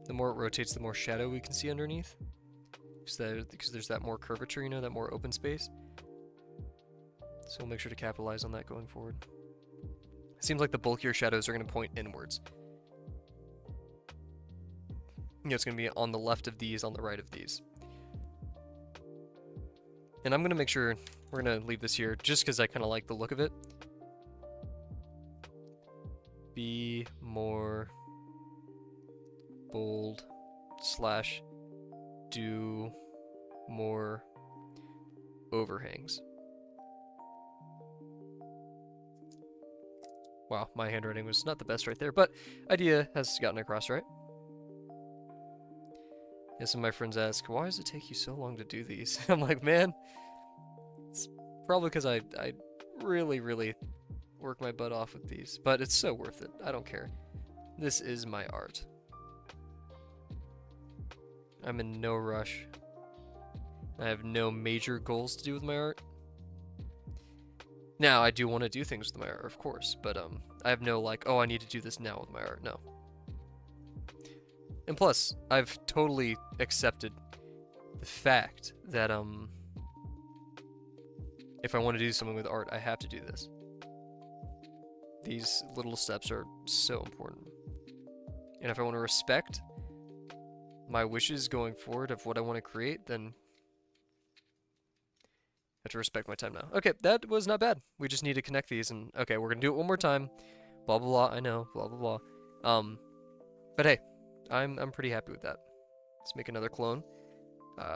The more it rotates, the more shadow we can see underneath. Because there's that more curvature, you know, that more open space. So we'll make sure to capitalize on that going forward. It seems like the bulkier shadows are going to point inwards. You know, it's going to be on the left of these, on the right of these. And I'm going to make sure, we're going to leave this here, just because I kind of like the look of it. Be more bold / do more overhangs. Wow, my handwriting was not the best right there, but idea has gotten across, right? Yeah, some of my friends ask, why does it take you so long to do these? I'm like, man, it's probably because I really, really work my butt off with these, but it's so worth it. I don't care. This is my art. I'm in no rush. I have no major goals to do with my art. Now, I do want to do things with my art, of course, but I have no, like, oh, I need to do this now with my art. No. And plus, I've totally accepted the fact that if I want to do something with art, I have to do this. These little steps are so important. And if I want to respect my wishes going forward of what I want to create, then I have to respect my time now. Okay, that was not bad. We just need to connect these, and okay, we're gonna do it one more time. Blah blah blah. I know, blah blah blah. But hey, I'm pretty happy with that. Let's make another clone.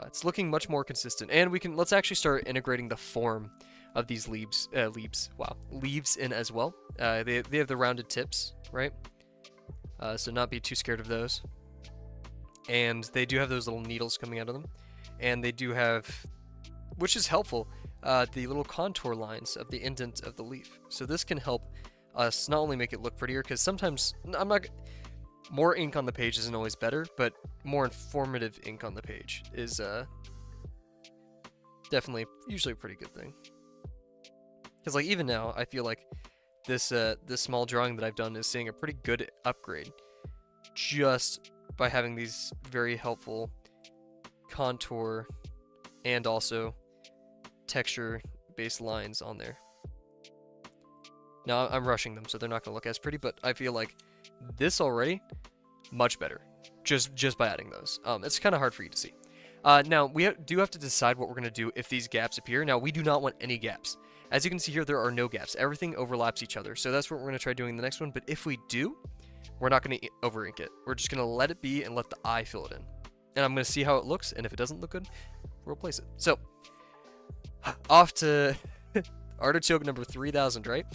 It's looking much more consistent, and let's actually start integrating the form of these leaves in as well. They have the rounded tips, right? So not be too scared of those. And they do have those little needles coming out of them, and they do have, which is helpful, the little contour lines of the indent of the leaf. So this can help us not only make it look prettier, because sometimes more ink on the page isn't always better, but more informative ink on the page is definitely usually a pretty good thing. Because like even now, I feel like this small drawing that I've done is seeing a pretty good upgrade just by having these very helpful contour and also texture based lines on there. Now I'm rushing them, so they're not gonna look as pretty, but I feel like this already much better just by adding those. It's kind of hard for you to see. Now we do have to decide what we're gonna do if these gaps appear. Now we do not want any gaps. As you can see here, there are no gaps. Everything overlaps each other, so that's what we're gonna try doing in the next one. But if we do, we're not gonna over ink it. We're just gonna let it be and let the eye fill it in. And I'm gonna see how it looks, and if it doesn't look good, we'll replace it. So off to Artichoke number 3000, right?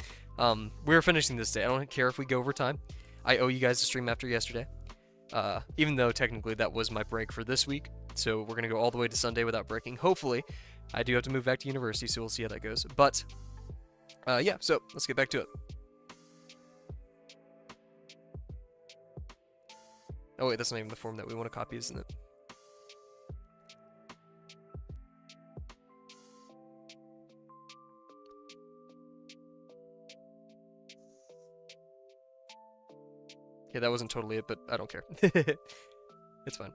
We're finishing this day. I don't care if we go over time. I owe you guys a stream after yesterday. Even though technically that was my break for this week. So we're going to go all the way to Sunday without breaking. Hopefully, I do have to move back to university, so we'll see how that goes. But, yeah, so let's get back to it. Oh wait, that's not even the form that we want to copy, isn't it? Yeah, that wasn't totally it, but I don't care. It's fine.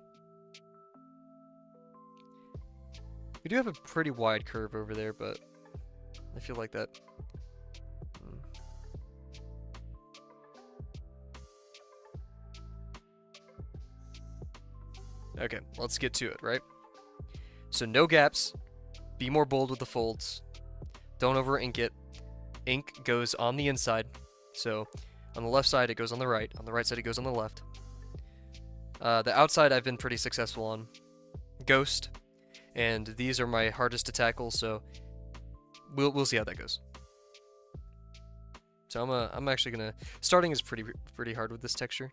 We do have a pretty wide curve over there, but I feel like that... Okay, let's get to it, right? So no gaps, be more bold with the folds, don't over ink it. Ink goes on the inside, so on the left side it goes on the right side it goes on the left. The outside I've been pretty successful on. Ghost, and these are my hardest to tackle, so we'll see how that goes. So I'm actually gonna... Starting is pretty hard with this texture.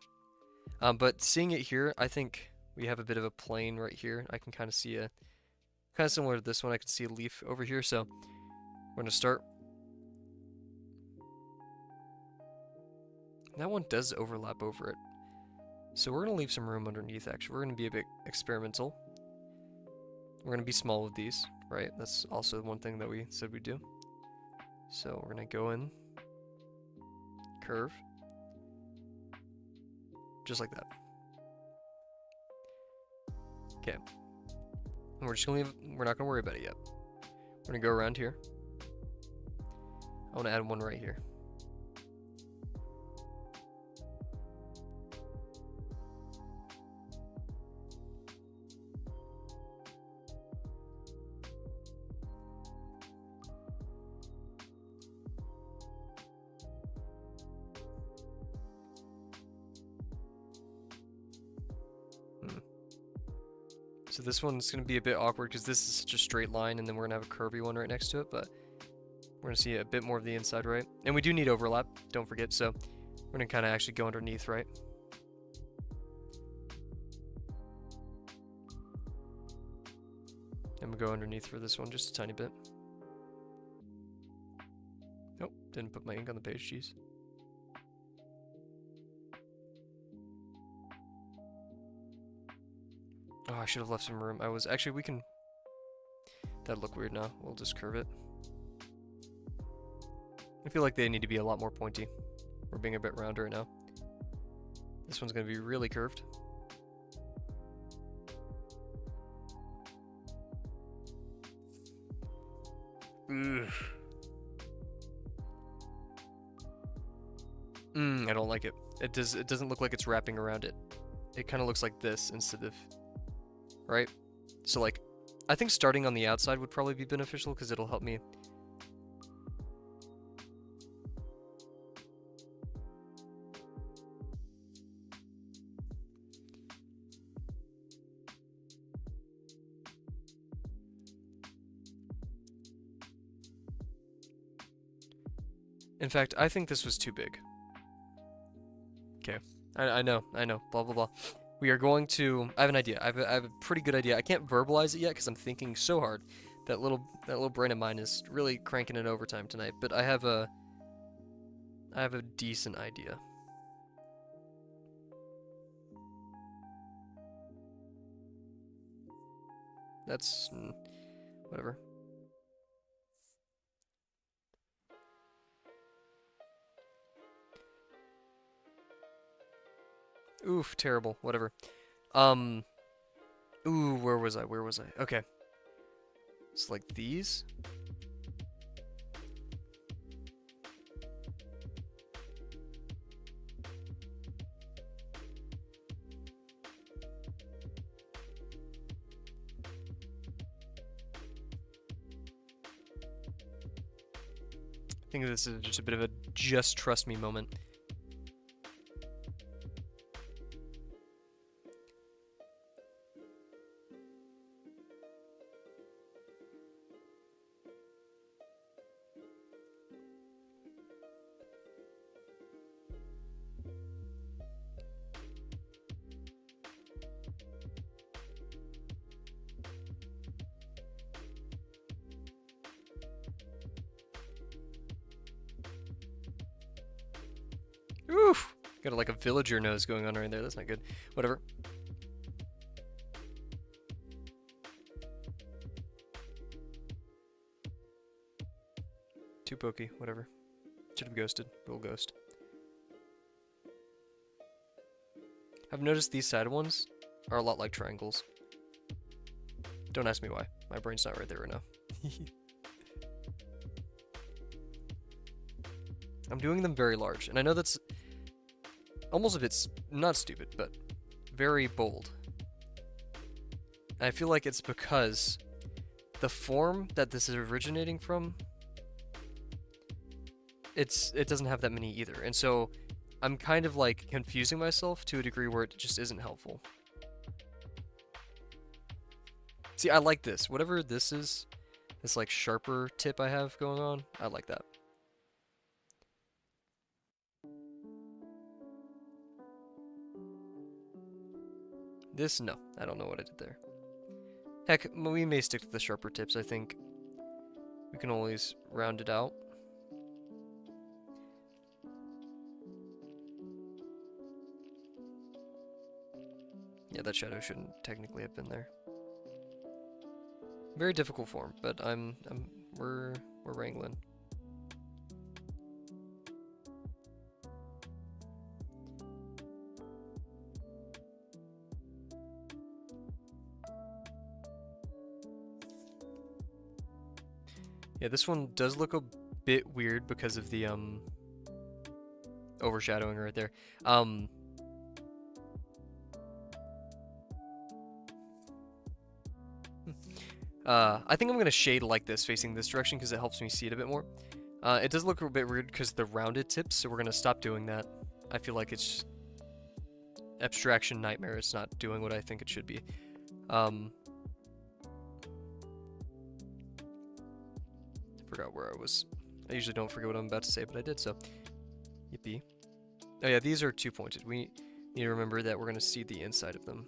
But seeing it here, I think we have a bit of a plane right here. I can kind of see a... Kind of similar to this one, I can see a leaf over here, so we're gonna start. That one does overlap over it. So we're gonna leave some room underneath, actually. We're gonna be a bit experimental. We're gonna be small with these, right? That's also one thing that we said we'd do. So we're gonna go in, curve, just like that. Okay. And we're just gonna leave, we're not gonna worry about it yet. We're gonna go around here. I wanna add one right here. So this one's going to be a bit awkward because this is such a straight line, and then we're going to have a curvy one right next to it, but we're going to see a bit more of the inside, right? And we do need overlap, don't forget, so we're going to kind of actually go underneath, right? And we'll go underneath for this one just a tiny bit. Nope, didn't put my ink on the page, jeez. Oh, I should have left some room. Actually, we can... That'd look weird now. We'll just curve it. I feel like they need to be a lot more pointy. We're being a bit rounder right now. This one's going to be really curved. Ugh. I don't like it. It doesn't look like it's wrapping around it. It kind of looks like this instead of... Right? So like, I think starting on the outside would probably be beneficial because it'll help me. In fact, I think this was too big. Okay. I know, blah, blah, blah. We are going to... I have an idea. I have a pretty good idea. I can't verbalize it yet because I'm thinking so hard. That little brain of mine is really cranking in overtime tonight. But I have a decent idea. That's... whatever. Oof, terrible. Whatever. Um, ooh, where was I? Where was I? Okay. It's like these. I think this is just a bit of a just trust me moment. Oof! Got like a villager nose going on right there. That's not good. Whatever. Too pokey. Whatever. Should have ghosted. We'll ghost. I've noticed these side ones are a lot like triangles. Don't ask me why. My brain's not right there right now. I'm doing them very large, and I know that's almost a bit not stupid, but very bold. I feel like it's because the form that this is originating from, it doesn't have that many either, and so I'm kind of like confusing myself to a degree where it just isn't helpful. See, I like this. Whatever this is, this like sharper tip I have going on, I like that. This, no. I don't know what I did there. Heck, we may stick to the sharper tips, I think. We can always round it out. Yeah, that shadow shouldn't technically have been there. Very difficult form, but we're wrangling. Yeah, this one does look a bit weird because of the overshadowing right there. I think I'm gonna shade like this facing this direction because it helps me see it a bit more. It does look a bit weird because the rounded tips, so we're gonna stop doing that. I feel like it's abstraction nightmare. It's not doing what I think it should be. I forgot where I was. I usually don't forget what I'm about to say, but I did, so yippee. Oh yeah, these are two-pointed. We need to remember that we're gonna see the inside of them.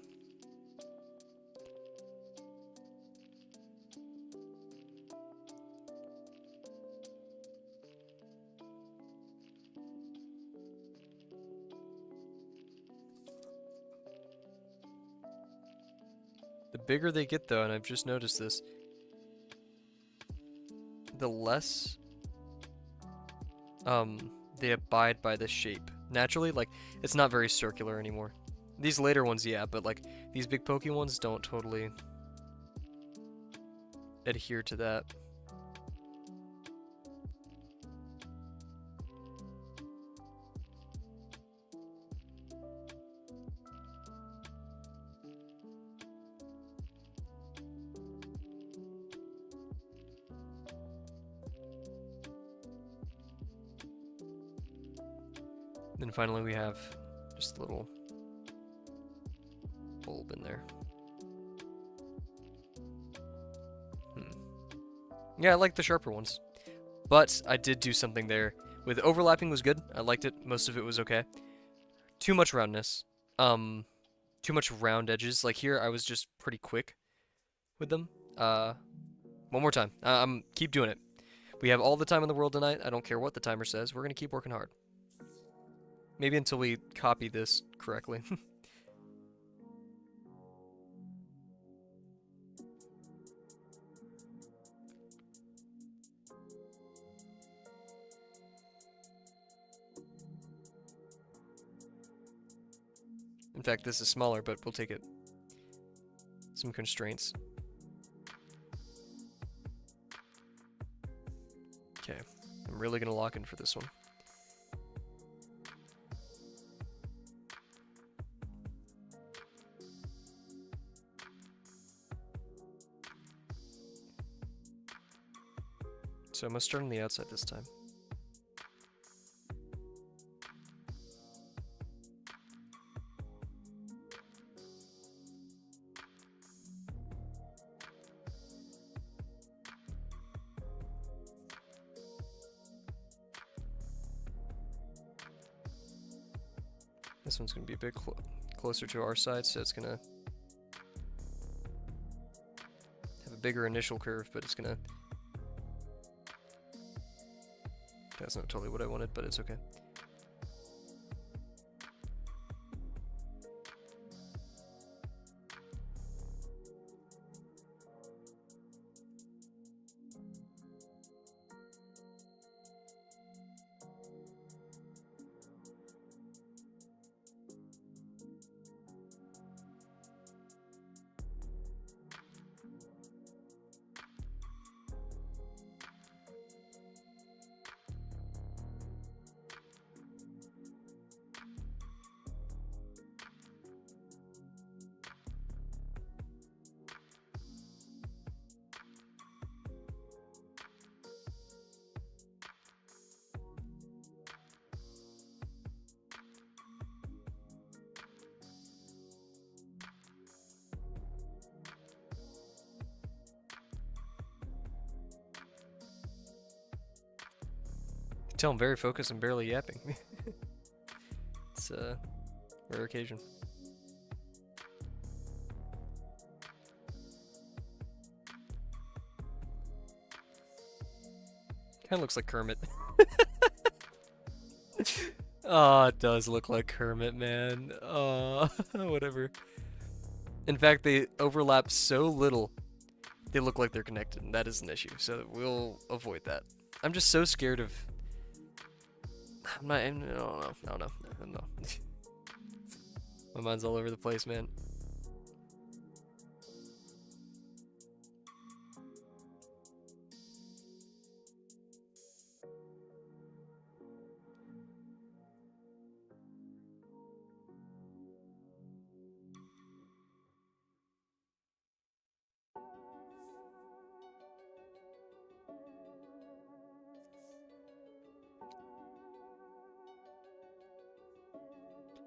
The bigger they get though, and I've just noticed this, the less they abide by the shape. Naturally, like, it's not very circular anymore. These later ones, yeah, but like, these big pokey ones don't totally adhere to that. Then finally we have just a little bulb in there. Yeah, I like the sharper ones. But I did do something there. With overlapping was good. I liked it. Most of it was okay. Too much roundness. Too much round edges. Like here, I was just pretty quick with them. One more time. Keep doing it. We have all the time in the world tonight. I don't care what the timer says. We're gonna keep working hard. Maybe until we copy this correctly. In fact, this is smaller, but we'll take it. Some constraints. Okay, I'm really gonna lock in for this one. So I must start on the outside this time. This one's going to be a bit closer to our side, so it's going to have a bigger initial curve, but it's going to... That's not totally what I wanted, but it's okay. Tell I'm very focused and barely yapping. It's a rare occasion. Kinda looks like Kermit. Oh, it does look like Kermit, man. Oh, whatever. In fact, they overlap so little, they look like they're connected, and that is an issue, so we'll avoid that. I'm just so scared of... I'm not... I don't know. My mind's all over the place, man.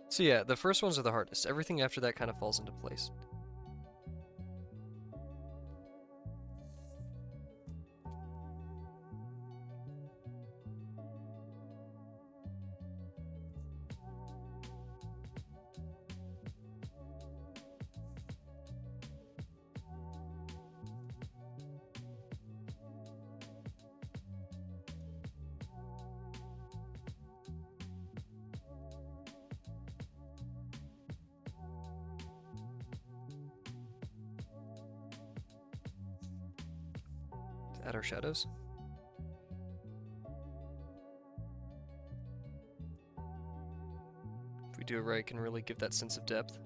So yeah, the first ones are the hardest. Everything after that kind of falls into place. Add our shadows. If we do it right, it can really give that sense of depth.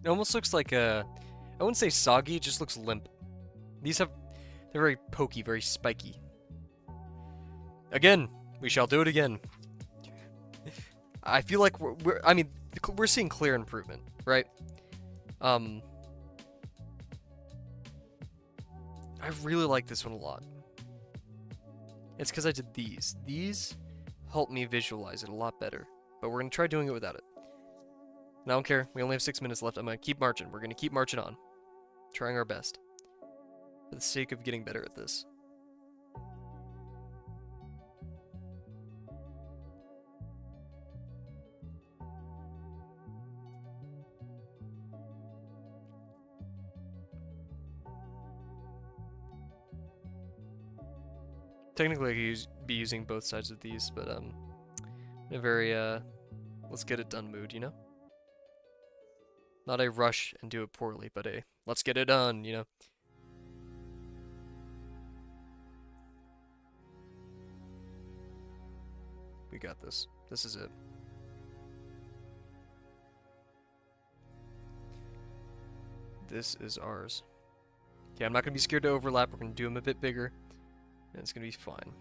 It almost looks like a... I wouldn't say soggy, it just looks limp. They're very pokey, very spiky. Again, we shall do it again. I feel like we're seeing clear improvement, right? I really like this one a lot. It's because I did these. These help me visualize it a lot better. but we're gonna try doing it without it. And I don't care. We only have 6 minutes left. I'm gonna keep marching. We're gonna keep marching on, trying our best for the sake of getting better at this. Technically, I could be using both sides of these, but in a very let's get it done mood, you know? Not a rush and do it poorly, but a let's get it done, you know? We got this. This is it. This is ours. Yeah, I'm not going to be scared to overlap. We're going to do them a bit bigger, and it's going to be fine.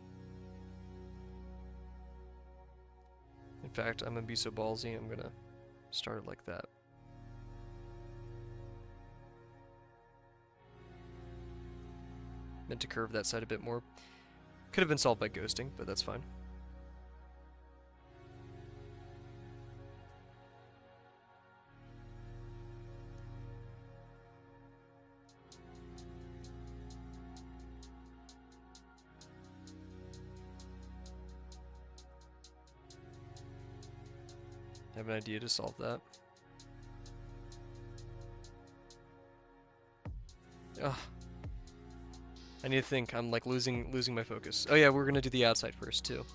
In fact, I'm going to be so ballsy, I'm going to start it like that. Meant to curve that side a bit more. Could have been solved by ghosting, but that's fine. I have an idea to solve that. Ugh. I need to think. I'm like losing my focus. Oh yeah, we're gonna do the outside first too.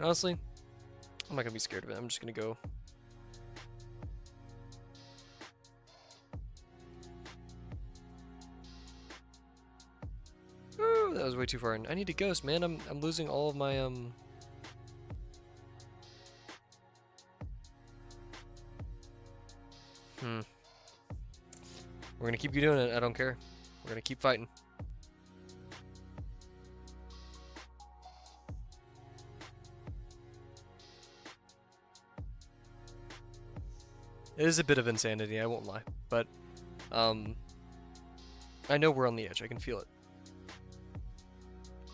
Honestly, I'm not gonna be scared of it. I'm just gonna go. Ooh, that was way too far. I need to ghost, man. I'm losing all of my We're gonna keep doing it. I don't care. We're gonna keep fighting. It is a bit of insanity, I won't lie, but I know we're on the edge. I can feel it.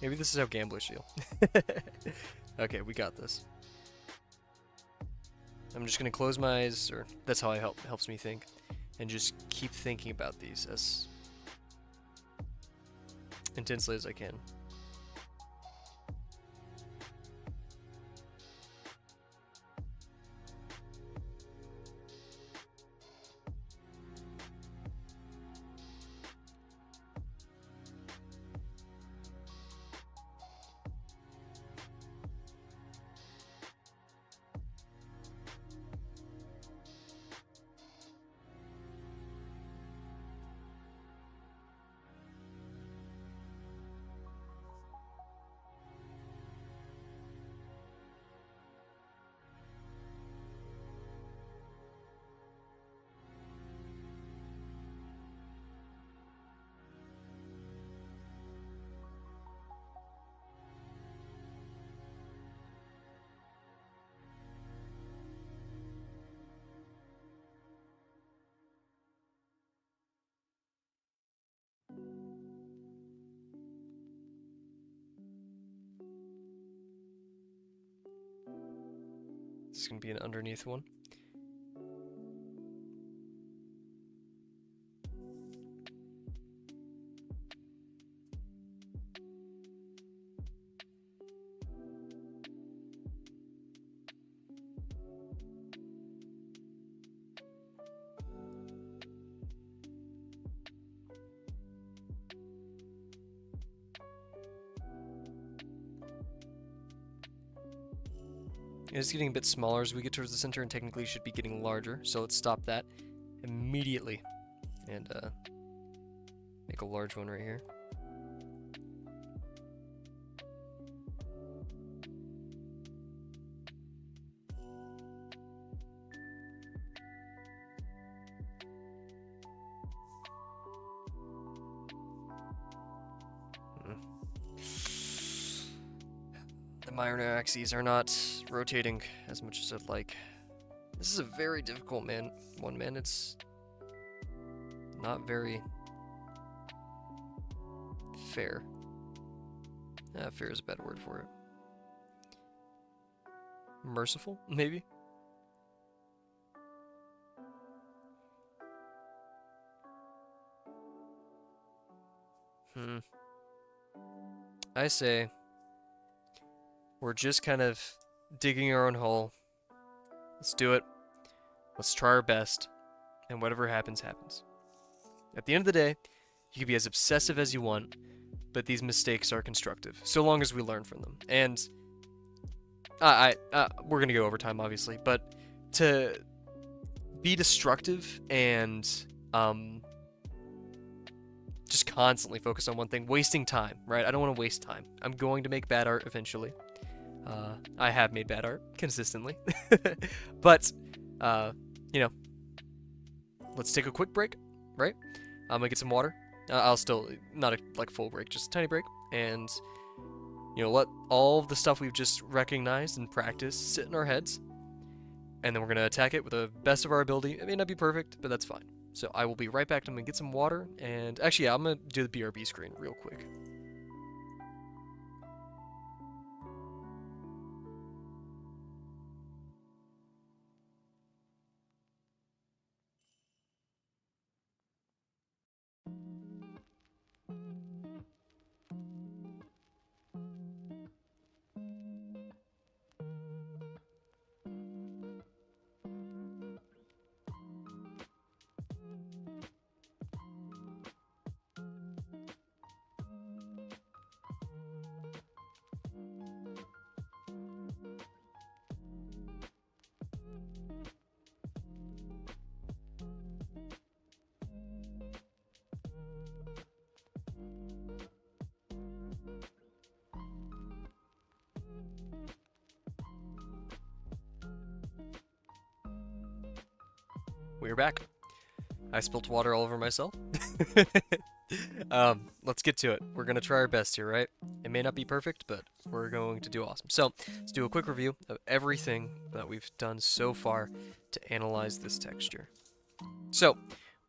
Maybe this is how gamblers feel. Okay, we got this. I'm just gonna close my eyes, or that's how helps me think, and just keep thinking about these as intensely as I can. This is gonna be an underneath one. It is getting a bit smaller as we get towards the center, and technically should be getting larger, so let's stop that immediately and make a large one right here. The minor axes are not rotating as much as I'd like. This is a very difficult one, man. It's not very fair. Fair is a bad word for it. merciful, maybe? Hmm. I say we're just kind of digging our own hole. Let's do it. Let's try our best. And whatever happens, happens. At the end of the day, you can be as obsessive as you want, but these mistakes are constructive, so long as we learn from them. And we're gonna go over time, obviously, but to be destructive and just constantly focus on one thing, wasting time, right? I don't want to waste time. I'm going to make bad art eventually. I have made bad art consistently, but you know, let's take a quick break, right? I'm gonna get some water. I'll still not a like full break, just a tiny break, and let all of the stuff we've just recognized and practiced sit in our heads, and then we're gonna attack it with the best of our ability. It may not be perfect, but that's fine. So I will be right back. I'm gonna get some water, and actually, yeah, I'm gonna do the BRB screen real quick. We're back. I spilt water all over myself. Let's get to it. We're gonna try our best here, right? It may not be perfect, but we're going to do awesome. So, let's do a quick review of everything that we've done so far to analyze this texture. So,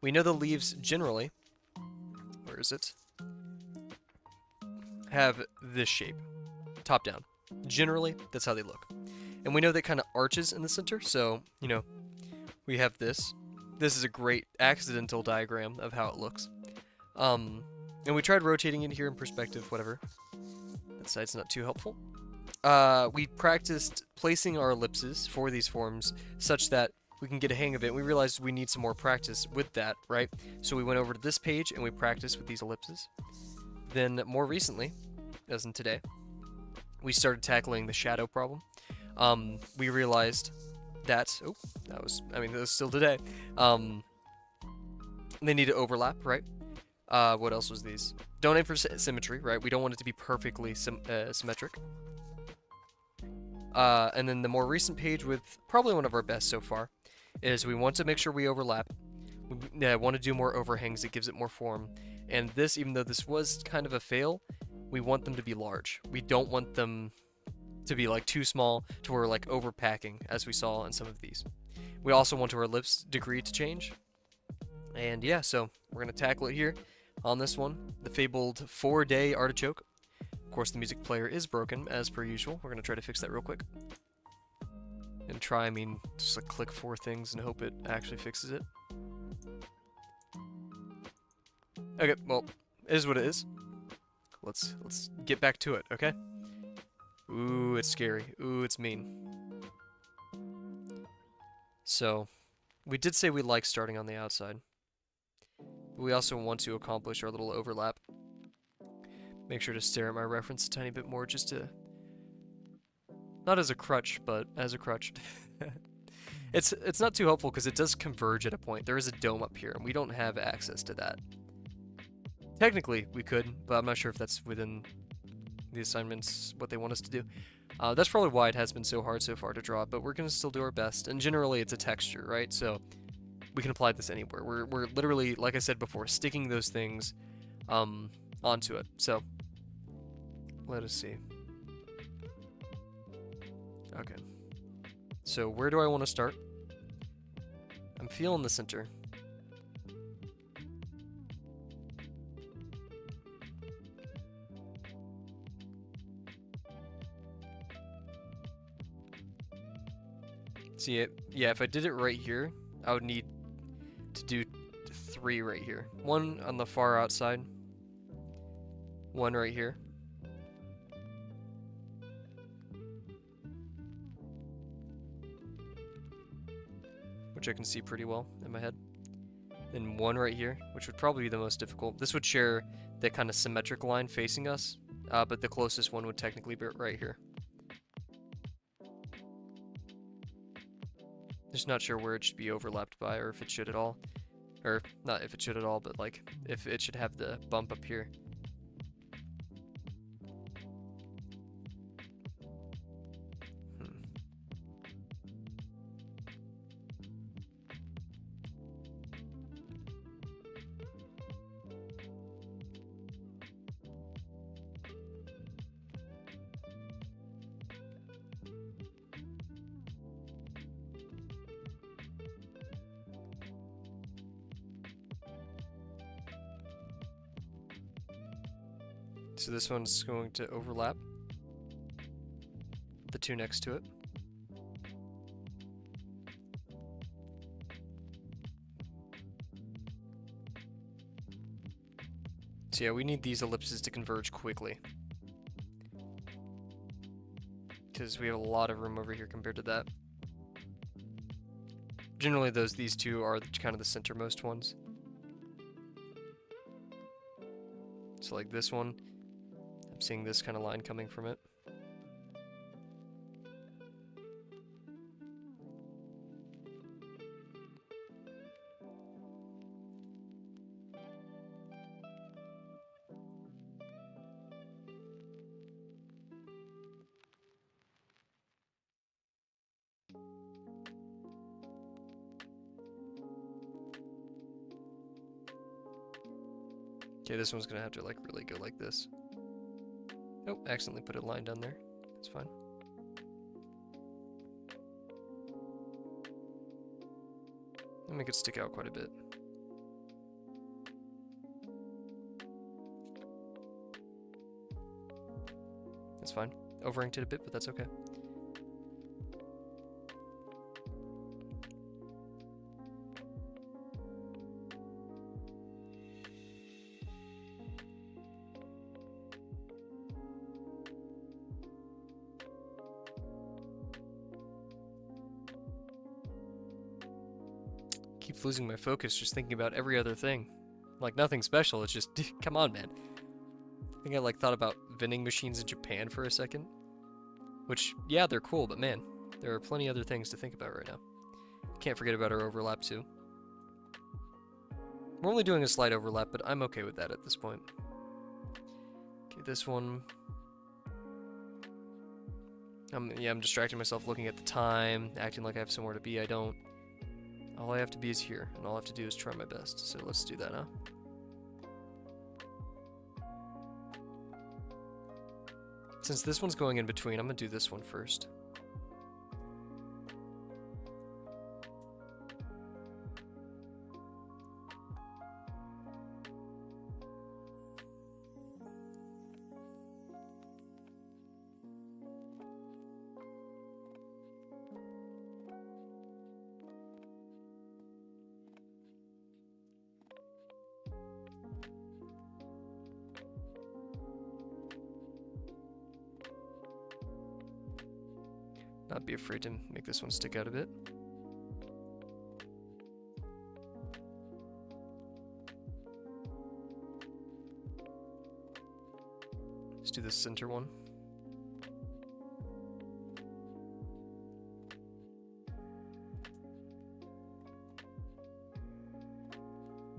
we know the leaves generally, where is it? Have this shape, top down. Generally, that's how they look. And we know that kind of arches in the center, so, we have this. This is a great accidental diagram of how it looks. And we tried rotating it here in perspective, whatever. That side's not too helpful. We practiced placing our ellipses for these forms such that we can get a hang of it. We realized we need some more practice with that, right? So we went over to this page and we practiced with these ellipses. Then more recently, as in today, we started tackling the shadow problem. We realized that that was still today. They need to overlap, right? What else was these? Don't aim for symmetry, right? We don't want it to be perfectly symmetric. And then the more recent page, with probably one of our best so far, is we want to make sure we overlap. We want to do more overhangs. It gives it more form. And this, even though this was kind of a fail, we want them to be large. We don't want them to be like too small to where we're like overpacking, as we saw in some of these. We also want our ellipse degree to change. And yeah, so we're going to tackle it here on this one, the fabled 4-day artichoke. Of course, the music player is broken, as per usual. We're going to try to fix that real quick. And just like click 4 things and hope it actually fixes it. Okay, well, it is what it is. Let's get back to it, okay? Ooh, it's scary. Ooh, it's mean. So, we did say we like starting on the outside. But we also want to accomplish our little overlap. Make sure to stare at my reference a tiny bit more just to... Not as a crutch, but as a crutch. It's not too helpful because it does converge at a point. There is a dome up here, and we don't have access to that. Technically, we could, but I'm not sure if that's within the assignments, what they want us to do. That's probably why it has been so hard so far to draw, but we're going to still do our best. And generally, it's a texture, right? So we can apply this anywhere. We're literally, like I said before, sticking those things onto it. So let us see. Okay. So where do I want to start? I'm feeling the center. See it? Yeah, if I did it right here, I would need to do 3 right here. 1 on the far outside. 1 right here. Which I can see pretty well in my head. Then 1 right here, which would probably be the most difficult. This would share that kind of symmetric line facing us, but the closest one would technically be right here. Just not sure where it should be overlapped by, or if it should at all. Or, not if it should at all, but like, if it should have the bump up here. So this one's going to overlap the 2 next to it. So yeah, we need these ellipses to converge quickly, because we have a lot of room over here compared to that. Generally these 2 are kind of the centermost ones. So like this one, I'm seeing this kind of line coming from it. Okay, this one's gonna have to like really go like this. Oh, accidentally put a line down there. That's fine. I'll make it stick out quite a bit. That's fine. Over-inked it a bit, but that's okay. Keep losing my focus just thinking about every other thing. Like nothing special, it's just, come on, man. I think I like thought about vending machines in Japan for a second. Which, yeah, they're cool, but man, there are plenty other things to think about right now. Can't forget about our overlap too. We're only doing a slight overlap, but I'm okay with that at this point. Okay, this one. Yeah, I'm distracting myself looking at the time, acting like I have somewhere to be. I don't. All I have to be is here, and all I have to do is try my best. So let's do that now. Since this one's going in between, I'm gonna do this one first. Not be afraid to make this one stick out a bit. Let's do the center one.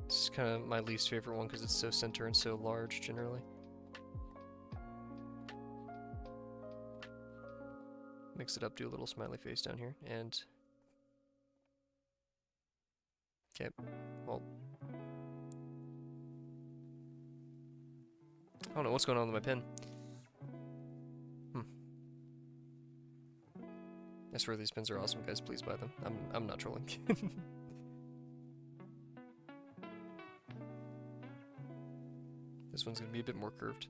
This is kind of my least favorite one because it's so center and so large generally. Mix it up, do a little smiley face down here, and... Okay, well... I don't know what's going on with my pen. I swear these pens are awesome, guys, please buy them. I'm not trolling. This one's gonna be a bit more curved.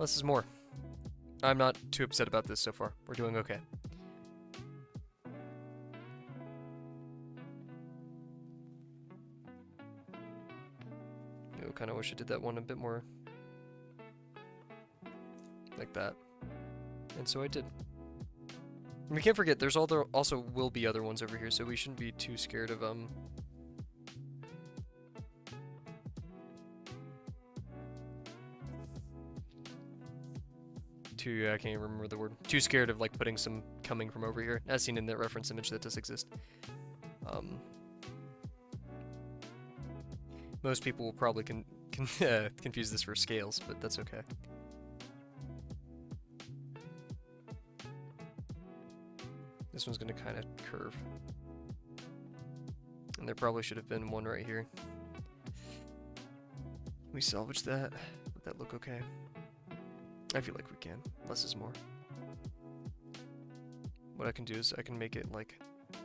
Less is more. I'm not too upset about this so far. We're doing okay. I kind of wish I did that one a bit more like that. And so I did. And we can't forget, there's also will be other ones over here, so we shouldn't be too scared of I can't even remember the word. Too scared of like putting some coming from over here, as seen in the reference image that does exist. Most people will probably confuse this for scales, but that's okay. This one's gonna kind of curve. And there probably should have been one right here. We salvage that. Would that look okay? I feel like we can. Less is more. What I can do is I can make it like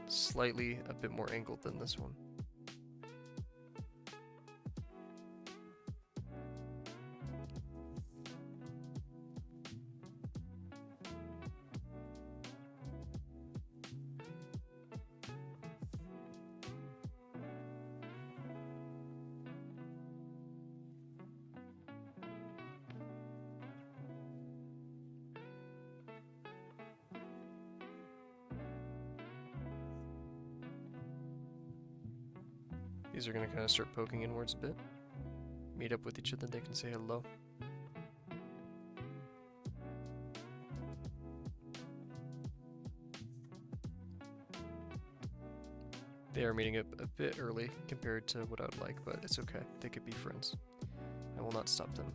slightly a bit more angled than this one. These are going to kind of start poking inwards a bit. Meet up with each other, they can say hello. They are meeting up a bit early compared to what I would like, but it's okay. They could be friends. I will not stop them.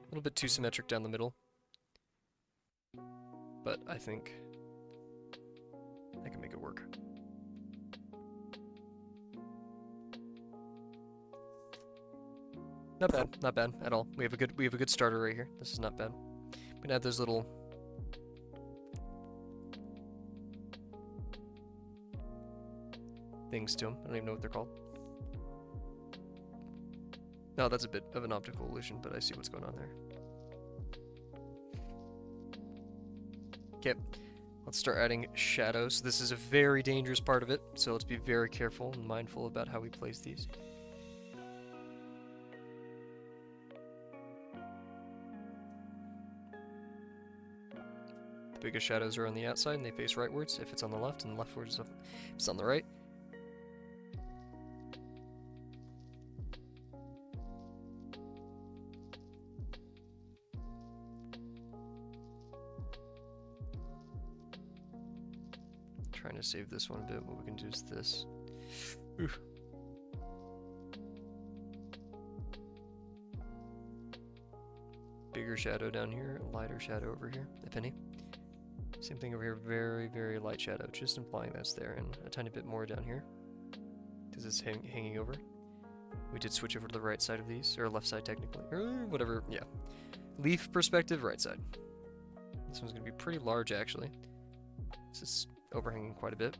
A little bit too symmetric down the middle, but I think I can make it work. Not bad, not bad at all. We have a good starter right here. This is not bad. I'm gonna add those little things to them. I don't even know what they're called. No, that's a bit of an optical illusion, but I see what's going on there. Okay, let's start adding shadows. This is a very dangerous part of it, so let's be very careful and mindful about how we place these. The biggest shadows are on the outside and they face rightwards if it's on the left, and leftwards if it's on the right. Trying to save this one a bit. What we can do is this. Ooh. Bigger shadow down here, lighter shadow over here, if any. Same thing over here, very, very light shadow, just implying that's there, and a tiny bit more down here, because it's hanging over. We did switch over to the right side of these, or left side technically, or whatever, yeah. Leaf perspective, right side. This one's going to be pretty large, actually. This is overhanging quite a bit.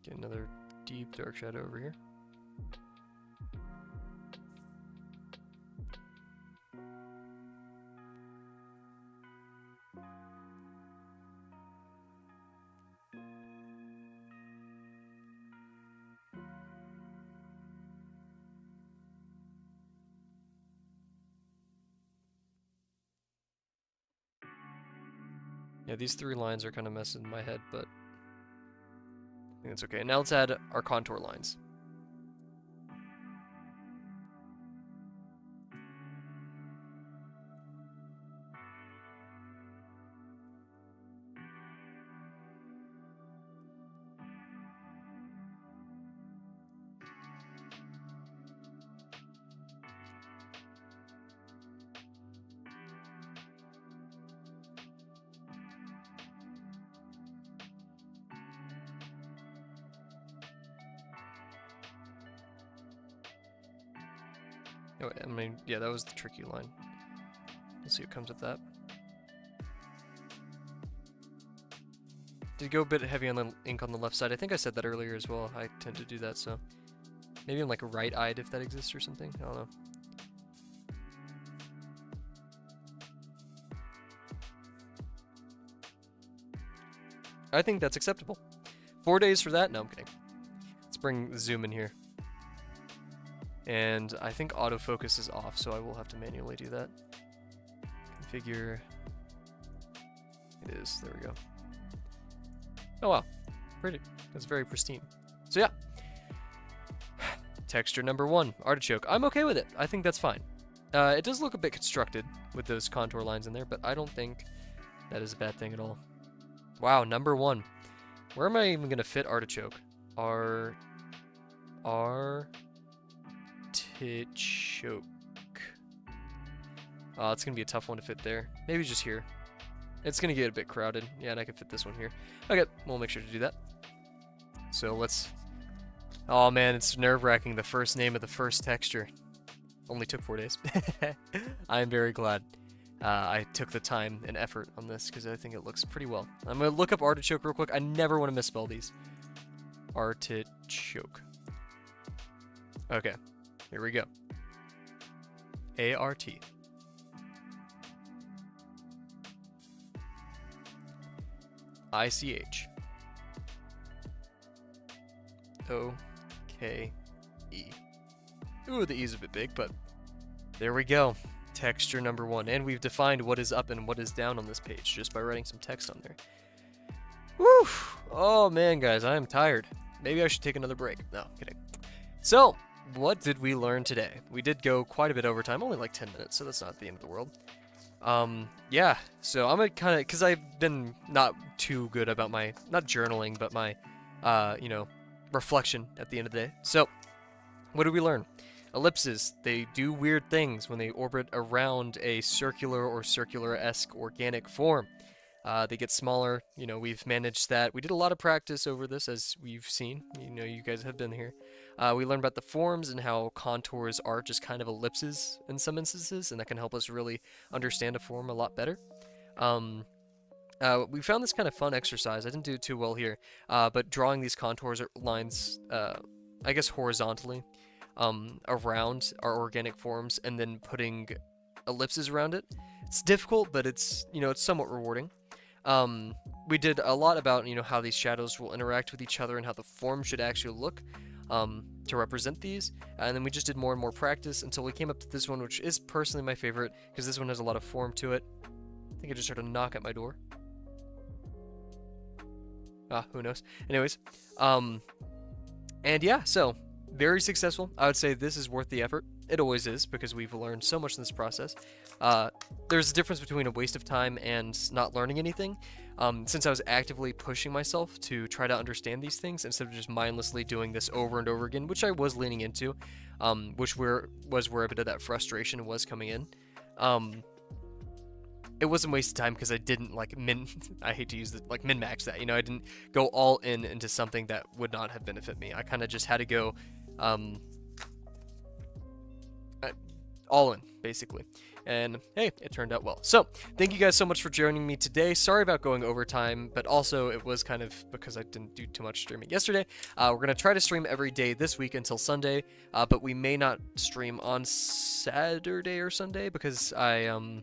Get another deep dark shadow over here. Yeah, these three lines are kind of messing my head, but I think that's okay. Now let's add our contour lines. Oh, I mean, yeah, that was the tricky line. Let's see what comes with that. Did go a bit heavy on the ink on the left side. I think I said that earlier as well. I tend to do that, so maybe I'm like right-eyed if that exists or something. I don't know. I think that's acceptable. 4 days for that? No, I'm kidding. Let's bring zoom in here. And I think autofocus is off, so I will have to manually do that. Configure. It is. There we go. Oh wow, pretty. That's very pristine. So yeah, texture number 1, artichoke. I'm okay with it. I think that's fine. It does look a bit constructed with those contour lines in there, but I don't think that is a bad thing at all. Wow, number 1. Where am I even gonna fit artichoke? Artichoke. Oh, it's gonna be a tough one to fit there. Maybe just here. It's gonna get a bit crowded. Yeah, and I can fit this one here. Okay, we'll make sure to do that. So let's... Oh man, it's nerve-wracking, the first name of the first texture. Only took 4 days. I'm very glad I took the time and effort on this, because I think it looks pretty well. I'm gonna look up artichoke real quick. I never want to misspell these. Artichoke. Okay, here we go. A-R-T. I-C-H. O-K-E. Ooh, the E's a bit big, but there we go. Texture number 1. And we've defined what is up and what is down on this page just by writing some text on there. Woo! Oh man, guys, I am tired. Maybe I should take another break. No, kidding. So, what did we learn today? We did go quite a bit over time, only like 10 minutes, so that's not the end of the world. Yeah, so I'm gonna kind of, because I've been not too good about my, not journaling, but my, you know, reflection at the end of the day. So, what did we learn? Ellipses, they do weird things when they orbit around a circular or circular-esque organic form. They get smaller, you know, we've managed that. We did a lot of practice over this, as we've seen. You know, you guys have been here. We learned about the forms and how contours are just kind of ellipses in some instances, and that can help us really understand a form a lot better. We found this kind of fun exercise. I didn't do it too well here, but drawing these contours or lines, I guess horizontally, around our organic forms, and then putting ellipses around it. It's difficult, but it's, you know, it's somewhat rewarding. We did a lot about, you know, how these shadows will interact with each other and how the form should actually look to represent these. And then we just did more and more practice until we came up to this one, which is personally my favorite because this one has a lot of form to it. I think I just heard a knock at my door. Who knows? Anyways, and yeah, so very successful. I would say this is worth the effort. It always is, because we've learned so much in this process. There's a difference between a waste of time and not learning anything. Since I was actively pushing myself to try to understand these things instead of just mindlessly doing this over and over again, which I was leaning into, which was where a bit of that frustration was coming in. It wasn't a waste of time because I didn't like I hate to use the like min-max that, you know, I didn't go all in into something that would not have benefited me. I kind of just had to go all in, basically. And hey, it turned out well. So, thank you guys so much for joining me today. Sorry about going overtime, but also it was kind of because I didn't do too much streaming yesterday. We're going to try to stream every day this week until Sunday, but we may not stream on Saturday or Sunday because I'm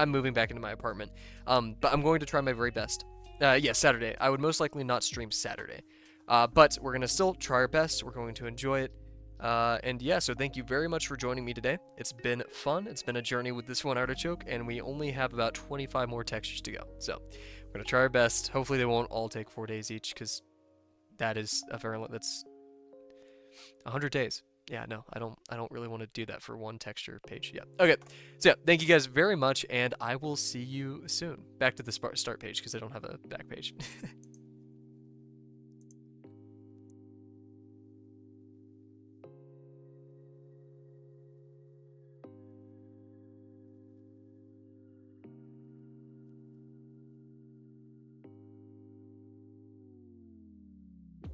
moving back into my apartment. But I'm going to try my very best. Yeah, Saturday. I would most likely not stream Saturday. But we're going to still try our best. We're going to enjoy it. And yeah, so thank you very much for joining me today. It's been fun. It's been a journey with this one artichoke, and we only have about 25 more textures to go. So we're going to try our best. Hopefully they won't all take 4 days each, because that is that's 100 days. Yeah, no, I don't really want to do that for one texture page yet. Okay, so yeah, thank you guys very much, and I will see you soon. Back to the start page, because I don't have a back page.